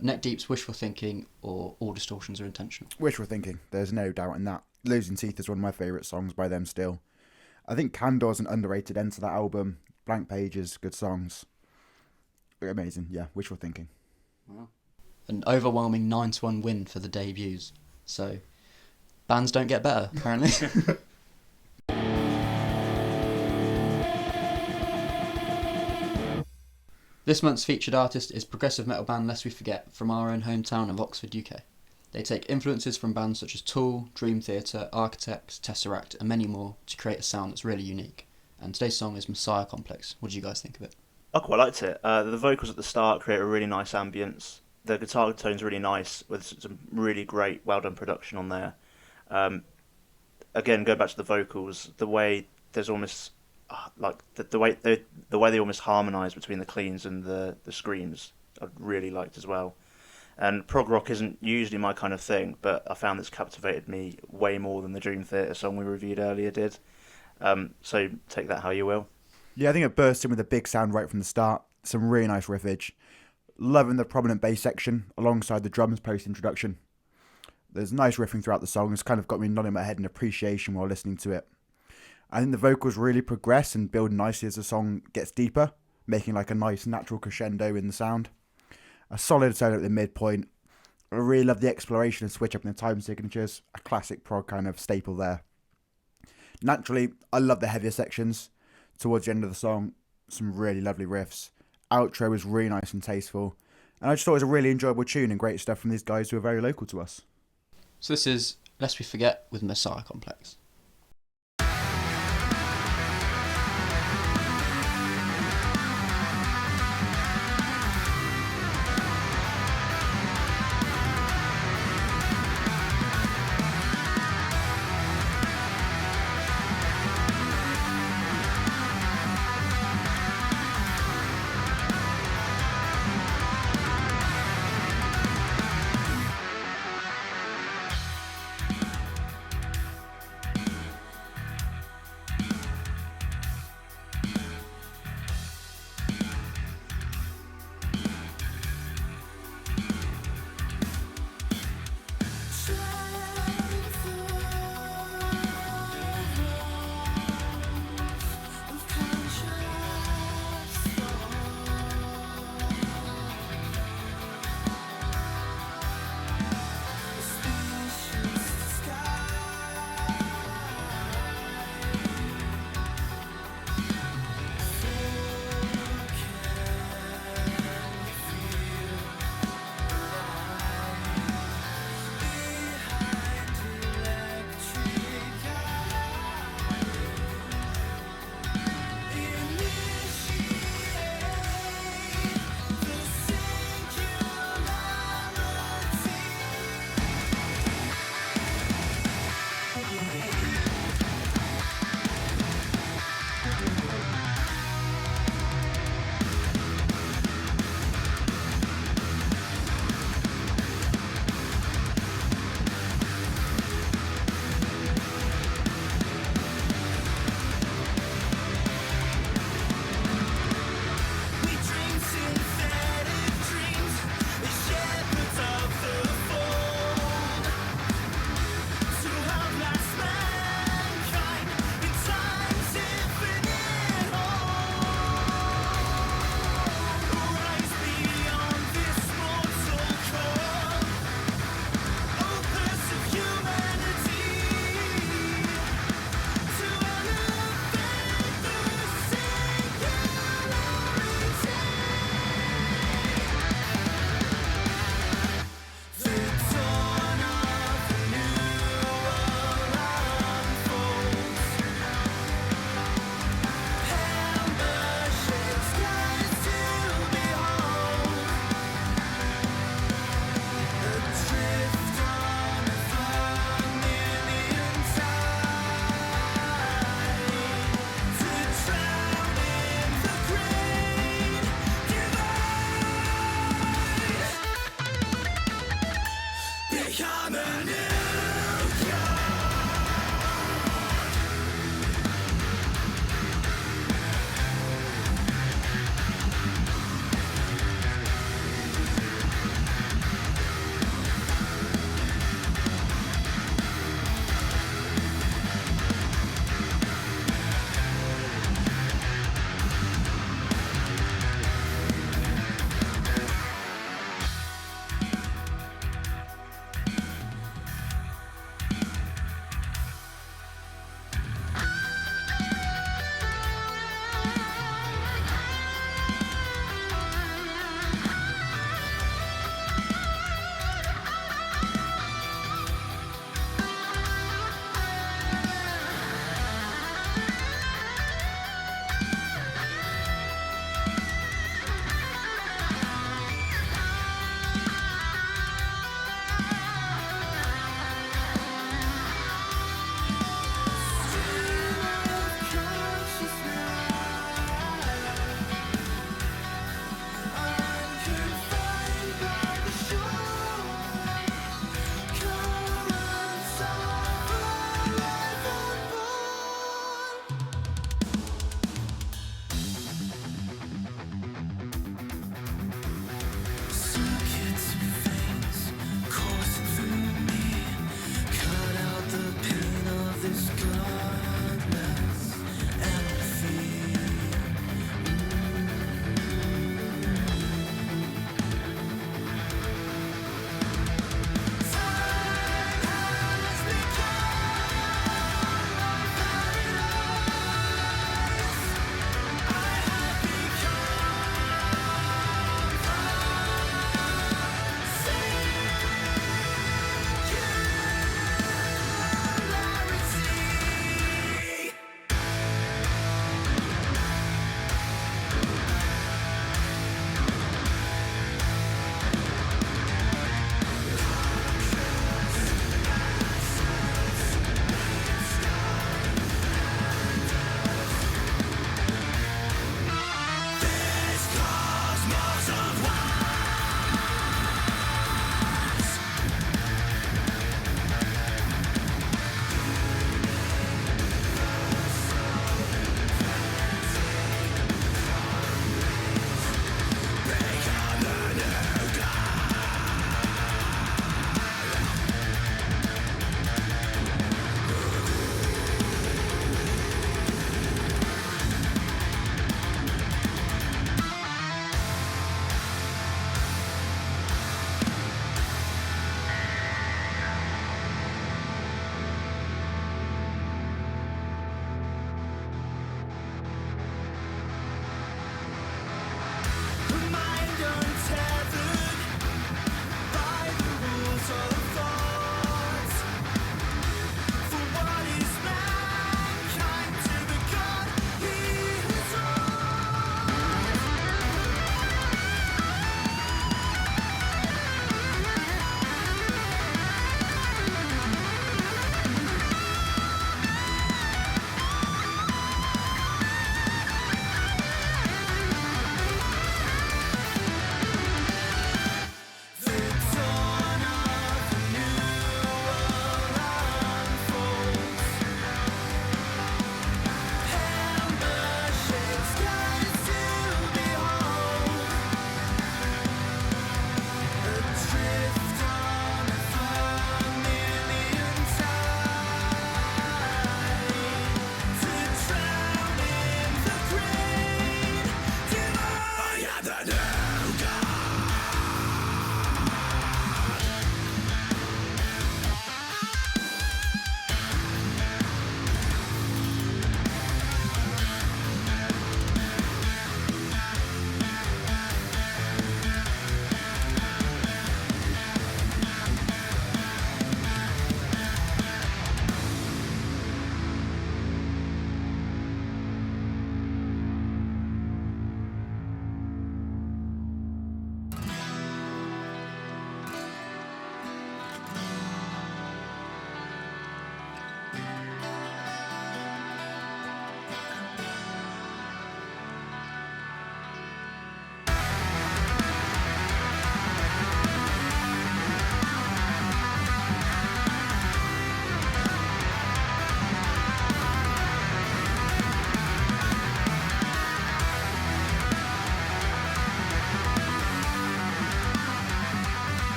Neck Deep's Wishful Thinking or All Distortions Are Intentional? Wishful Thinking, there's no doubt in that. Losing Teeth is one of my favourite songs by them still. I think Candor's an underrated end to that album. Blank Pages, good songs. Amazing, yeah, Wishful Thinking. Wow. An overwhelming 9-1 win for the debuts. So, bands don't get better, apparently. This month's featured artist is progressive metal band Lest We Forget from our own hometown of Oxford, UK. They take influences from bands such as Tool, Dream Theater, Architects, Tesseract and many more to create a sound that's really unique. And today's song is Messiah Complex. What do you guys think of it? I quite liked it. The vocals at the start create a really nice ambience. The guitar tone's really nice with some really great, well done production on there. Again, going back to the vocals, the way there's almost the way they almost harmonise between the cleans and the screams, I really liked as well. And prog rock isn't usually my kind of thing, but I found this captivated me way more than the Dream Theater song we reviewed earlier did. So take that how you will. Yeah, I think it burst in with a big sound right from the start. Some really nice riffage. Loving the prominent bass section alongside the drums post-introduction. There's nice riffing throughout the song. It's kind of got me nodding my head in appreciation while listening to it. I think the vocals really progress and build nicely as the song gets deeper, making like a nice natural crescendo in the sound. A solid sound at the midpoint. I really love the exploration and switch up in the time signatures. A classic prog kind of staple there. Naturally, I love the heavier sections. Towards the end of the song, some really lovely riffs. Outro was really nice and tasteful. And I just thought it was a really enjoyable tune and great stuff from these guys who are very local to us. So this is Lest We Forget with Messiah Complex.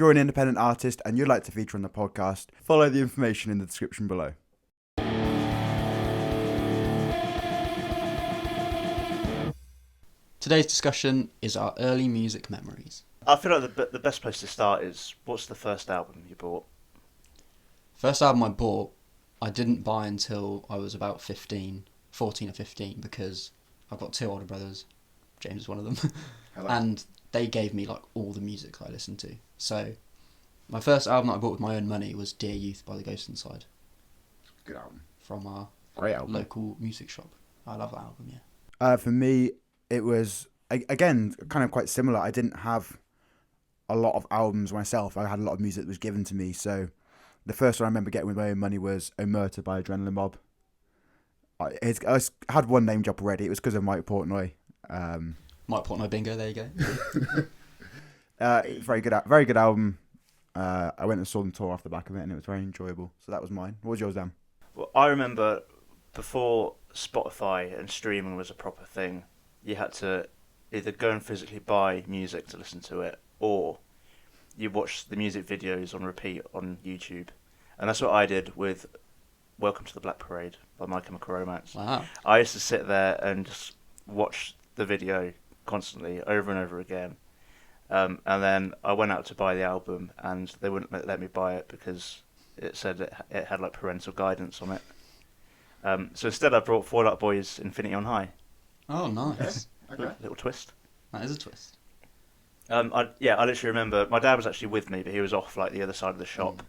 you're an independent artist and you'd like to feature on the podcast, follow the information in the description below. Today's discussion is our early music memories. I feel like the best place to start is, what's the first album you bought? First album I bought, I didn't buy until I was about 14 or 15, because I've got 2 older brothers. James is one of them. Hello. And they gave me like all the music that I listened to. So my first album that I bought with my own money was Dear Youth by The Ghost Inside. Good album. From our Great album. local music shop. I love that album, yeah. For me, it was, again, kind of quite similar. I didn't have a lot of albums myself. I had a lot of music that was given to me. So the first one I remember getting with my own money was Omerta by Adrenaline Mob. I had one name drop already. It was because of Mike Portnoy. Mike Portnoy bingo, there you go. Very good album. I went and saw them tour off the back of it, and it was very enjoyable. So that was mine. What was yours, Dan? Well, I remember before Spotify and streaming was a proper thing, you had to either go and physically buy music to listen to it, or you watch the music videos on repeat on YouTube. And that's what I did with Welcome to the Black Parade by My Chemical Romance. Wow. I used to sit there and just watch the video constantly, over and over again. And then I went out to buy the album, and they wouldn't let me buy it because it said it had like parental guidance on it. So instead I brought Fall Out Boy's Infinity on High. Oh, nice. Okay. Little twist. That is a twist. I literally remember my dad was actually with me, but he was off like the other side of the shop.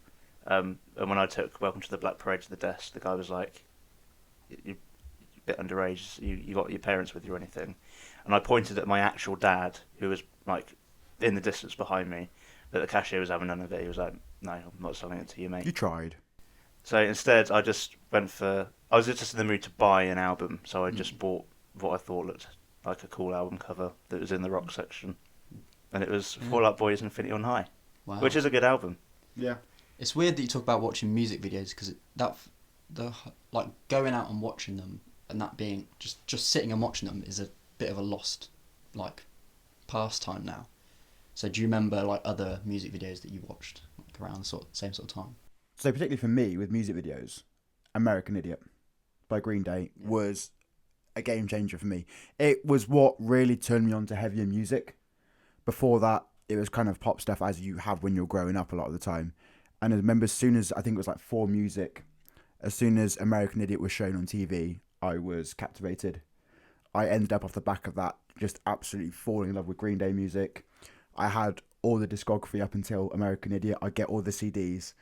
And when I took Welcome to the Black Parade to the desk, the guy was like, "You're a bit underage. You got your parents with you or anything?" And I pointed at my actual dad, who was like in the distance behind me, but the cashier was having none of it. He was like, "No, I'm not selling it to you, mate." You tried. So instead, I just went for. I was just in the mood to buy an album, so I just bought what I thought looked like a cool album cover that was in the rock section, and it was Fall Out Boy's Infinity on High, Wow. which is a good album. Yeah. It's weird that you talk about watching music videos, because like going out and watching them and that being just sitting and watching them is a bit of a lost like pastime now. So do you remember like other music videos that you watched like around the same sort of time? So particularly for me with music videos, American Idiot by Green Day was a game changer for me. It was what really turned me on to heavier music. Before that, it was kind of pop stuff as you have when you're growing up a lot of the time. And I remember as soon as, I think it was like 4Music, as soon as American Idiot was shown on TV, I was captivated. I ended up off the back of that just absolutely falling in love with Green Day music. I had all the discography up until American Idiot. I'd get all the CDs.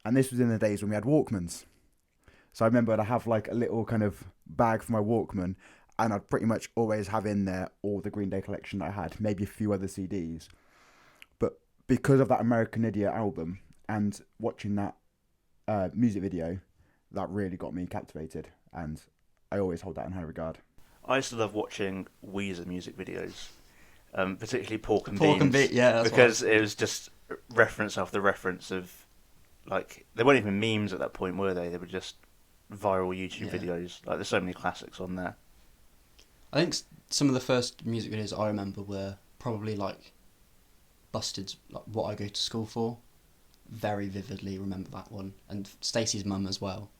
And this was in the days when we had Walkmans. So I remember I'd have like a little kind of bag for my Walkman, and I'd pretty much always have in there all the Green Day collection I had, maybe a few other CDs. But because of that American Idiot album and watching that music video, that really got me captivated, and I always hold that in high regard. I used to love watching Weezer music videos, particularly Pork and Pork Beans, and Beans, yeah, that's because it was just reference after reference of, like, they weren't even memes at that point, were they? They were just viral YouTube videos. Like, there's so many classics on there. I think some of the first music videos I remember were probably like Busted's like What I Go to School For. Very vividly remember that one, and Stacey's mum as well.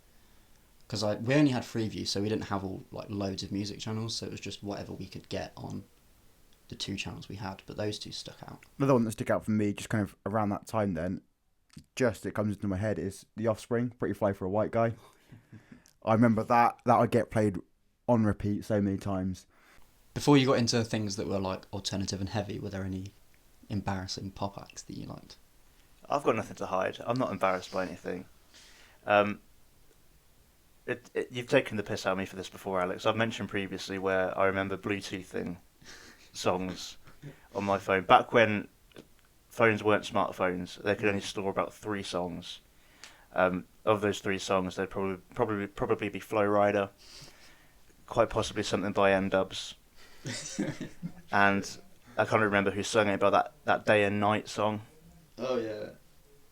Because we only had Freeview, so we didn't have all like loads of music channels, so it was just whatever we could get on the 2 channels we had. But those 2 stuck out. Another one that stuck out for me, just kind of around that time then, it comes into my head, is The Offspring, Pretty Fly for a White Guy. I remember that would get played on repeat so many times. Before you got into things that were like alternative and heavy, were there any embarrassing pop acts that you liked? I've got nothing to hide. I'm not embarrassed by anything. You've taken the piss out of me for this before, Alex. I've mentioned previously where I remember Bluetoothing songs on my phone. Back when phones weren't smartphones, they could only store about 3 songs. Of those 3 songs, they'd probably be Flow Rider, quite possibly something by N-Dubs, and I can't remember who sang it, but that Day and Night song. Oh yeah,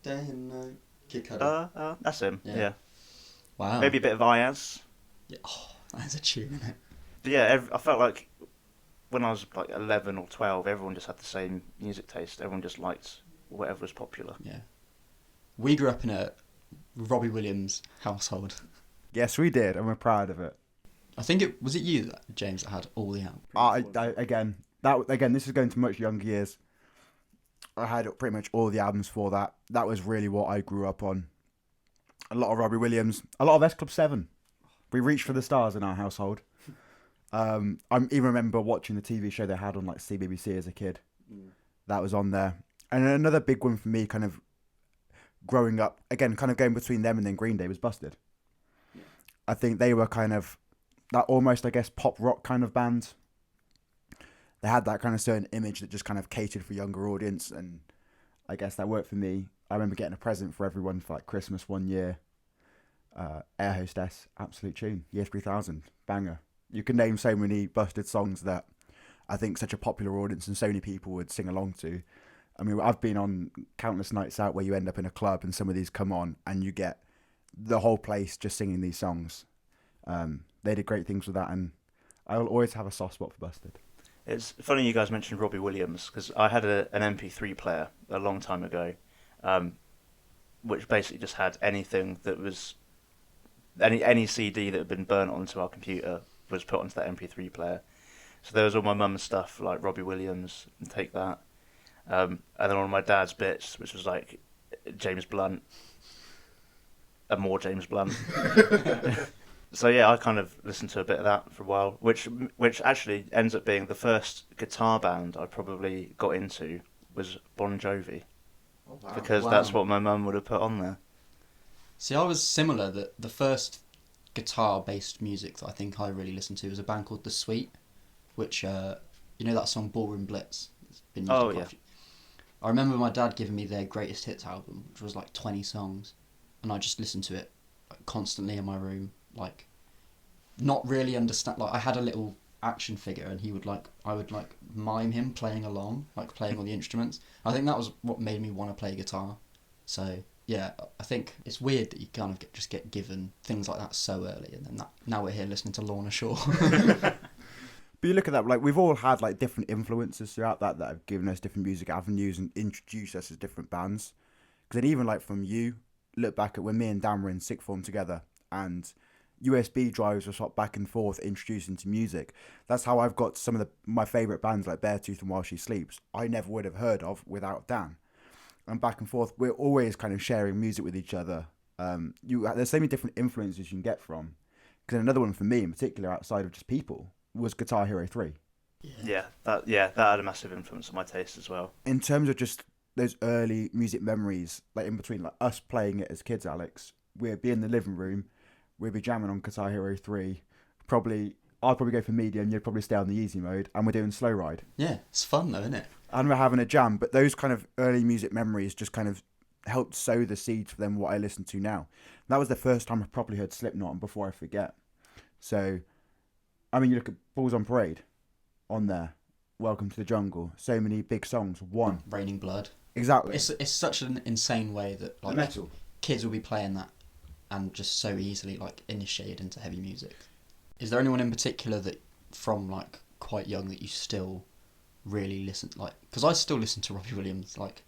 Day and Night. Kid Cudi. That's him. Yeah. Wow. Maybe a bit of Ayaz. Yeah. Oh, that's a tune, isn't it? But yeah, I felt like when I was like 11 or 12, everyone just had the same music taste. Everyone just liked whatever was popular. Yeah. We grew up in a Robbie Williams household. Yes, we did, and we're proud of it. I think it was you, James, that had all the albums. Again, this is going to much younger years. I had pretty much all the albums for that. That was really what I grew up on. A lot of Robbie Williams, a lot of S Club 7. We reached for the stars in our household. I even remember watching the TV show they had on like CBBC as a kid. That was on there. And another big one for me, kind of growing up, again, kind of going between them and then Green Day, was Busted. Yeah. I think they were kind of that almost, I guess, pop rock kind of band. They had that kind of certain image that just kind of catered for a younger audience, and I guess that worked for me. I remember getting a present for everyone for like Christmas one year. Air Hostess, absolute tune. Year 3000, banger. You can name so many Busted songs that I think such a popular audience and so many people would sing along to. I mean, I've been on countless nights out where you end up in a club and some of these come on and you get the whole place just singing these songs. They did great things with that, and I will always have a soft spot for Busted. It's funny you guys mentioned Robbie Williams, because I had an MP3 player a long time ago, which basically just had anything that was any CD that had been burnt onto our computer was put onto that MP3 player. So there was all my mum's stuff like Robbie Williams and Take That, and then all my dad's bits, which was like James Blunt and more James Blunt. So yeah, I kind of listened to a bit of that for a while, which actually ends up being the first guitar band I probably got into was Bon Jovi, because that's what my mum would have put on there. See, I was similar. That the first guitar-based music that I think I really listened to was a band called The Sweet, which you know that song Ballroom Blitz. It's been used Oh yeah. I remember my dad giving me their greatest hits album, which was like 20 songs, and I just listened to it constantly in my room, like not really understand. Like I had a little action figure, and I would mime him playing along, like playing all the instruments. I think that was what made me want to play guitar. So yeah, I think it's weird that you kind of just get given things like that so early, and then now we're here listening to Lorna Shore. But you look at that, like we've all had like different influences throughout that have given us different music avenues and introduced us as different bands. Because then even like from you, look back at when me and Dan were in sixth form together, and USB drives were swapped back and forth, introduced into music. That's how I've got some of my favourite bands like Beartooth and While She Sleeps. I never would have heard of without Dan. And back and forth, we're always kind of sharing music with each other. There's so many different influences you can get from. Because another one for me in particular, outside of just people, was Guitar Hero 3. Yeah, that had a massive influence on my taste as well. In terms of just those early music memories, like in between like us playing it as kids, Alex, we'd be in the living room, we'd be jamming on Guitar Hero 3. I'd probably go for medium, you'd probably stay on the easy mode, and we're doing slow ride. Yeah, it's fun though, isn't it? And we're having a jam, but those kind of early music memories just kind of helped sow the seeds for them what I listen to now. That was the first time I properly heard Slipknot, and before I forget. So, I mean, you look at Balls on Parade on there, Welcome to the Jungle, so many big songs, one. Raining Blood. Exactly. It's such an insane way that like metal kids will be playing that and just so easily like initiated into heavy music. Is there anyone in particular that from like quite young that you still really listen, like, because I still listen to Robbie Williams, like,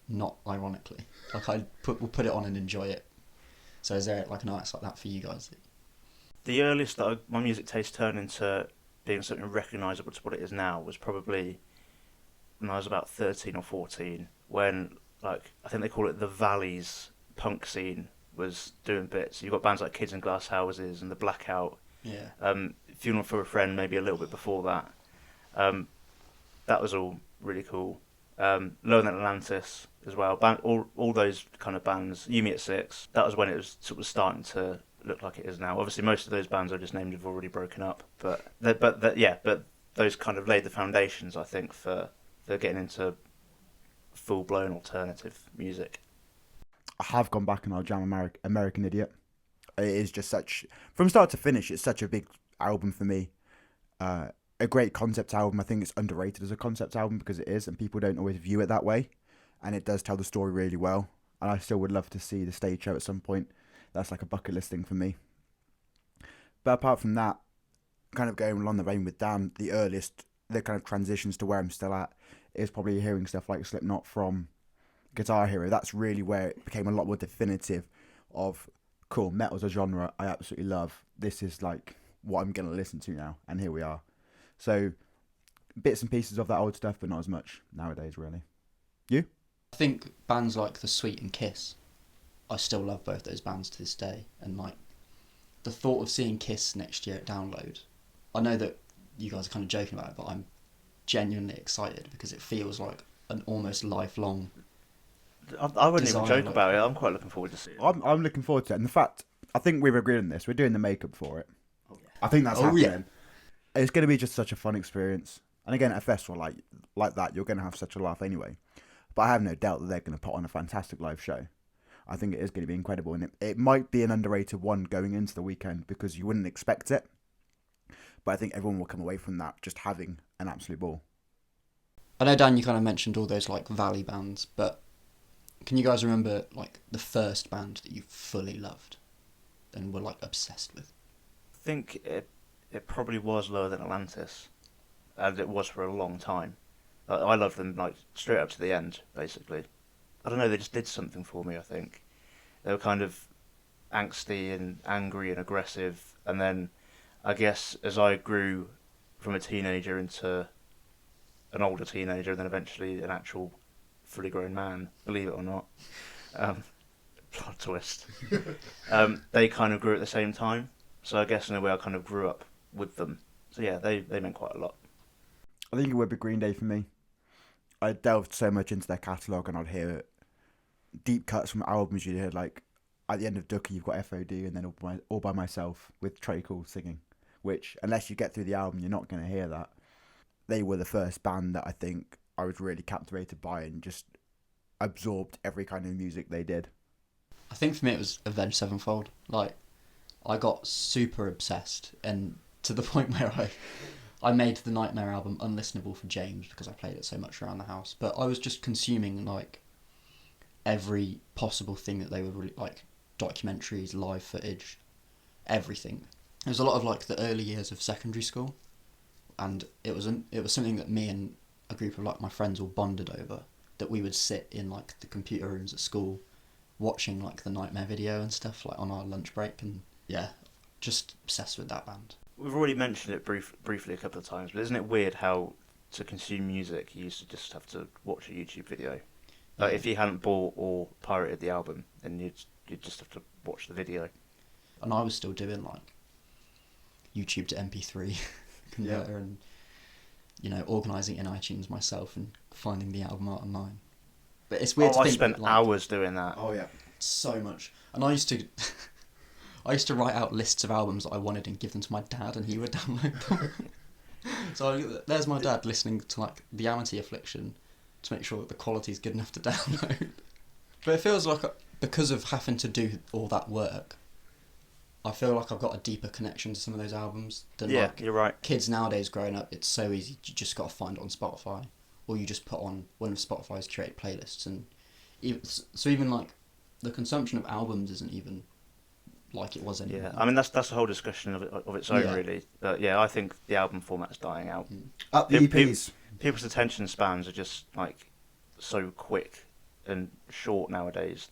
not ironically, like we'll put it on and enjoy it. So is there like an artist like that for you guys? The earliest that my music taste turned into being something recognisable to what it is now was probably when I was about 13 or 14, when like I think they call it the Valleys punk scene was doing bits. You've got bands like Kids in Glass Houses and The Blackout. Yeah. Funeral for a Friend maybe a little bit before that. That was all really cool. Lower Than Atlantis as well. All those kind of bands. You Me at Six. That was when it was sort of starting to look like it is now. Obviously, most of those bands I just named have already broken up. But those kind of laid the foundations, I think, for getting into full blown alternative music. I have gone back and I'll jam American Idiot. It is just such, from start to finish, it's such a big album for me. A great concept album. I think it's underrated as a concept album because it is, and people don't always view it that way. And it does tell the story really well. And I still would love to see the stage show at some point. That's like a bucket list thing for me. But apart from that, kind of going along the vein with Dan, the kind of transitions to where I'm still at is probably hearing stuff like Slipknot from Guitar Hero, that's really where it became a lot more definitive of, cool, metal's a genre I absolutely love. This is like what I'm going to listen to now, and here we are. So bits and pieces of that old stuff, but not as much nowadays, really. You? I think bands like The Sweet and Kiss, I still love both those bands to this day, and like the thought of seeing Kiss next year at Download, I know that you guys are kind of joking about it, but I'm genuinely excited because it feels like an almost lifelong. I wouldn't even Design, joke like- about it. I'm quite looking forward to seeing it. I'm looking forward to it. And the fact, I think we've agreed on this. We're doing the makeup for it. I think that's happening. Yeah. It's going to be just such a fun experience. And again, at a festival like that, you're going to have such a laugh anyway. But I have no doubt that they're going to put on a fantastic live show. I think it is going to be incredible. And it might be an underrated one going into the weekend because you wouldn't expect it. But I think everyone will come away from that just having an absolute ball. I know, Dan, you kind of mentioned all those like Valley bands, but can you guys remember like the first band that you fully loved and were like obsessed with? I think it probably was Lower Than Atlantis, and it was for a long time. I loved them like straight up to the end, basically. I don't know, they just did something for me, I think. They were kind of angsty and angry and aggressive, and then I guess as I grew from a teenager into an older teenager, and then eventually an actual fully grown man, believe it or not, plot twist, they kind of grew at the same time. So I guess in a way I kind of grew up with them. So yeah, they meant quite a lot. I think it would be Green Day for me. I delved so much into their catalogue and I'd hear deep cuts from albums. You'd hear like at the end of Ducky you've got FOD and then All By Myself with Trey Cool singing, which unless you get through the album you're not going to hear that. They were the first band that I think I was really captivated by and just absorbed every kind of music they did. I think for me it was Avenged Sevenfold. Like, I got super obsessed, and to the point where I made the Nightmare album unlistenable for James because I played it so much around the house. But I was just consuming like every possible thing that they were really, like documentaries, live footage, everything. It was a lot of like the early years of secondary school, and it was something that me and a group of like my friends all bonded over. That we would sit in like the computer rooms at school, watching like the Nightmare video and stuff like on our lunch break, and yeah, just obsessed with that band. We've already mentioned it briefly a couple of times, but isn't it weird how to consume music you used to just have to watch a YouTube video? Like Yeah. if you hadn't bought or pirated the album, then you'd just have to watch the video. And I was still doing like YouTube to MP3 converter and, you know, organising it in iTunes myself and finding the album art online. But it's weird to I think spent that, like, hours doing that. Oh yeah. so much. And I used to write out lists of albums that I wanted and give them to my dad, and he would download them. There's my dad listening to like The Amity Affliction to make sure that the quality is good enough to download. But it feels like because of having to do all that work, I feel like I've got a deeper connection to some of those albums than Yeah, like you're right. kids nowadays growing up. It's so easy. You just got to find it on Spotify, or you just put on one of Spotify's curated playlists, and even like the consumption of albums isn't even like it was anymore. Yeah, I mean that's a whole discussion of its own, Yeah. really. But yeah, I think the album format's dying out. Up the E Peop- EPs. People's attention spans are just like so quick and short nowadays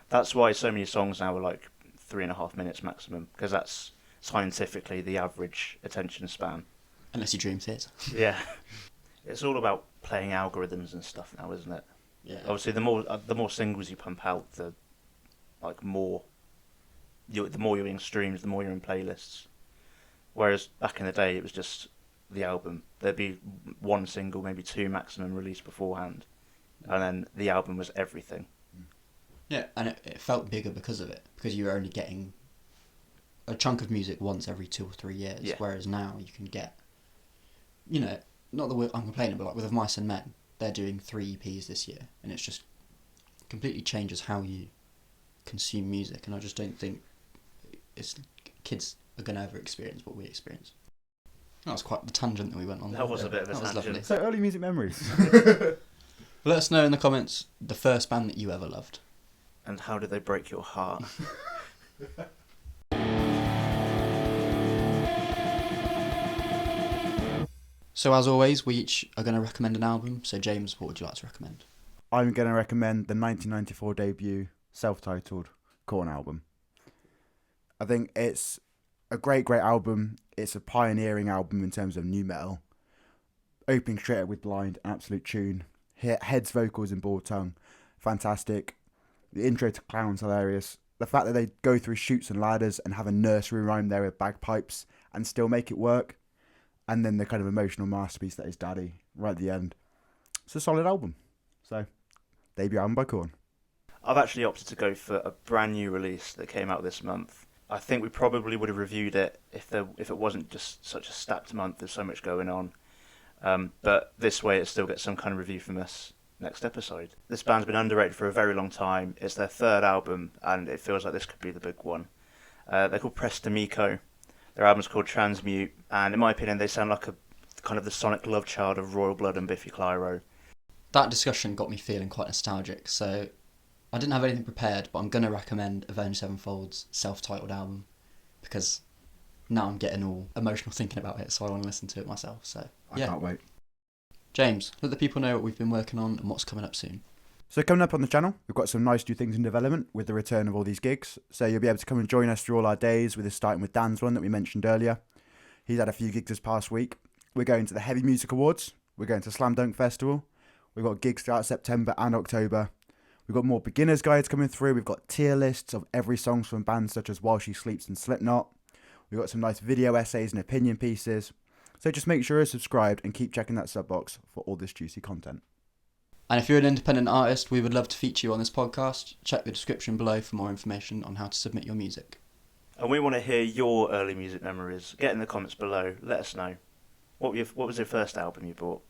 that's why so many songs now are like 3.5 minutes maximum, because that's scientifically the average attention span. Unless you dream theatre. Yeah, it's all about playing algorithms and stuff now, isn't it? Yeah. Obviously, the more singles you pump out, the more you're in streams, the more you're in playlists. Whereas back in the day, it was just the album. There'd be one single, maybe two maximum released beforehand, and then the album was everything. Yeah, and it felt bigger because of it, because you were only getting a chunk of music once every 2 or 3 years, Yeah. whereas now you can get, you know, not that I'm complaining, but like with Of Mice and Men, they're doing 3 EPs this year, and it's just completely changes how you consume music, and I just don't think kids are going to ever experience what we experience. That was quite the tangent that we went on. That was a bit of a That was tangent. lovely. So early music memories. Let us know in the comments the first band that you ever loved. And how did they break your heart? So as always, we each are going to recommend an album. So James, what would you like to recommend? I'm going to recommend the 1994 debut self-titled Korn album. I think it's a great album. It's a pioneering album in terms of nu metal. Opening straight up with Blind, an absolute tune. Head's vocals in Bald Tongue, fantastic. The intro to Clown's hilarious. The fact that they go through chutes and ladders and have a nursery rhyme there with bagpipes and still make it work. And then the kind of emotional masterpiece that is Daddy right at the end. It's a solid album. So, debut album by Korn. I've actually opted to go for a brand new release that came out this month. I think we probably would have reviewed it if it wasn't just such a stacked month. There's so much going on. But this way it still gets some kind of review from us next episode. This band's been underrated for a very long time. It's their third album, and it feels like this could be the big one. They're called Prestamico. Their album's called Transmute, and in my opinion, they sound like a kind of the sonic love child of Royal Blood and Biffy Clyro. That discussion got me feeling quite nostalgic, so I didn't have anything prepared, but I'm going to recommend Avenged Sevenfold's self-titled album, because now I'm getting all emotional thinking about it, so I want to listen to it myself. So I can't wait. James, let the people know what we've been working on and what's coming up soon. So coming up on the channel, we've got some nice new things in development with the return of all these gigs. So you'll be able to come and join us through all our days, with us starting with Dan's one that we mentioned earlier. He's had a few gigs this past week. We're going to the Heavy Music Awards. We're going to Slam Dunk Festival. We've got gigs throughout September and October. We've got more beginners guides coming through. We've got tier lists of every song from bands such as While She Sleeps and Slipknot. We've got some nice video essays and opinion pieces. So just make sure you're subscribed and keep checking that sub box for all this juicy content. And if you're an independent artist, we would love to feature you on this podcast. Check the description below for more information on how to submit your music. And we want to hear your early music memories. Get in the comments below. Let us know. What was your first album you bought?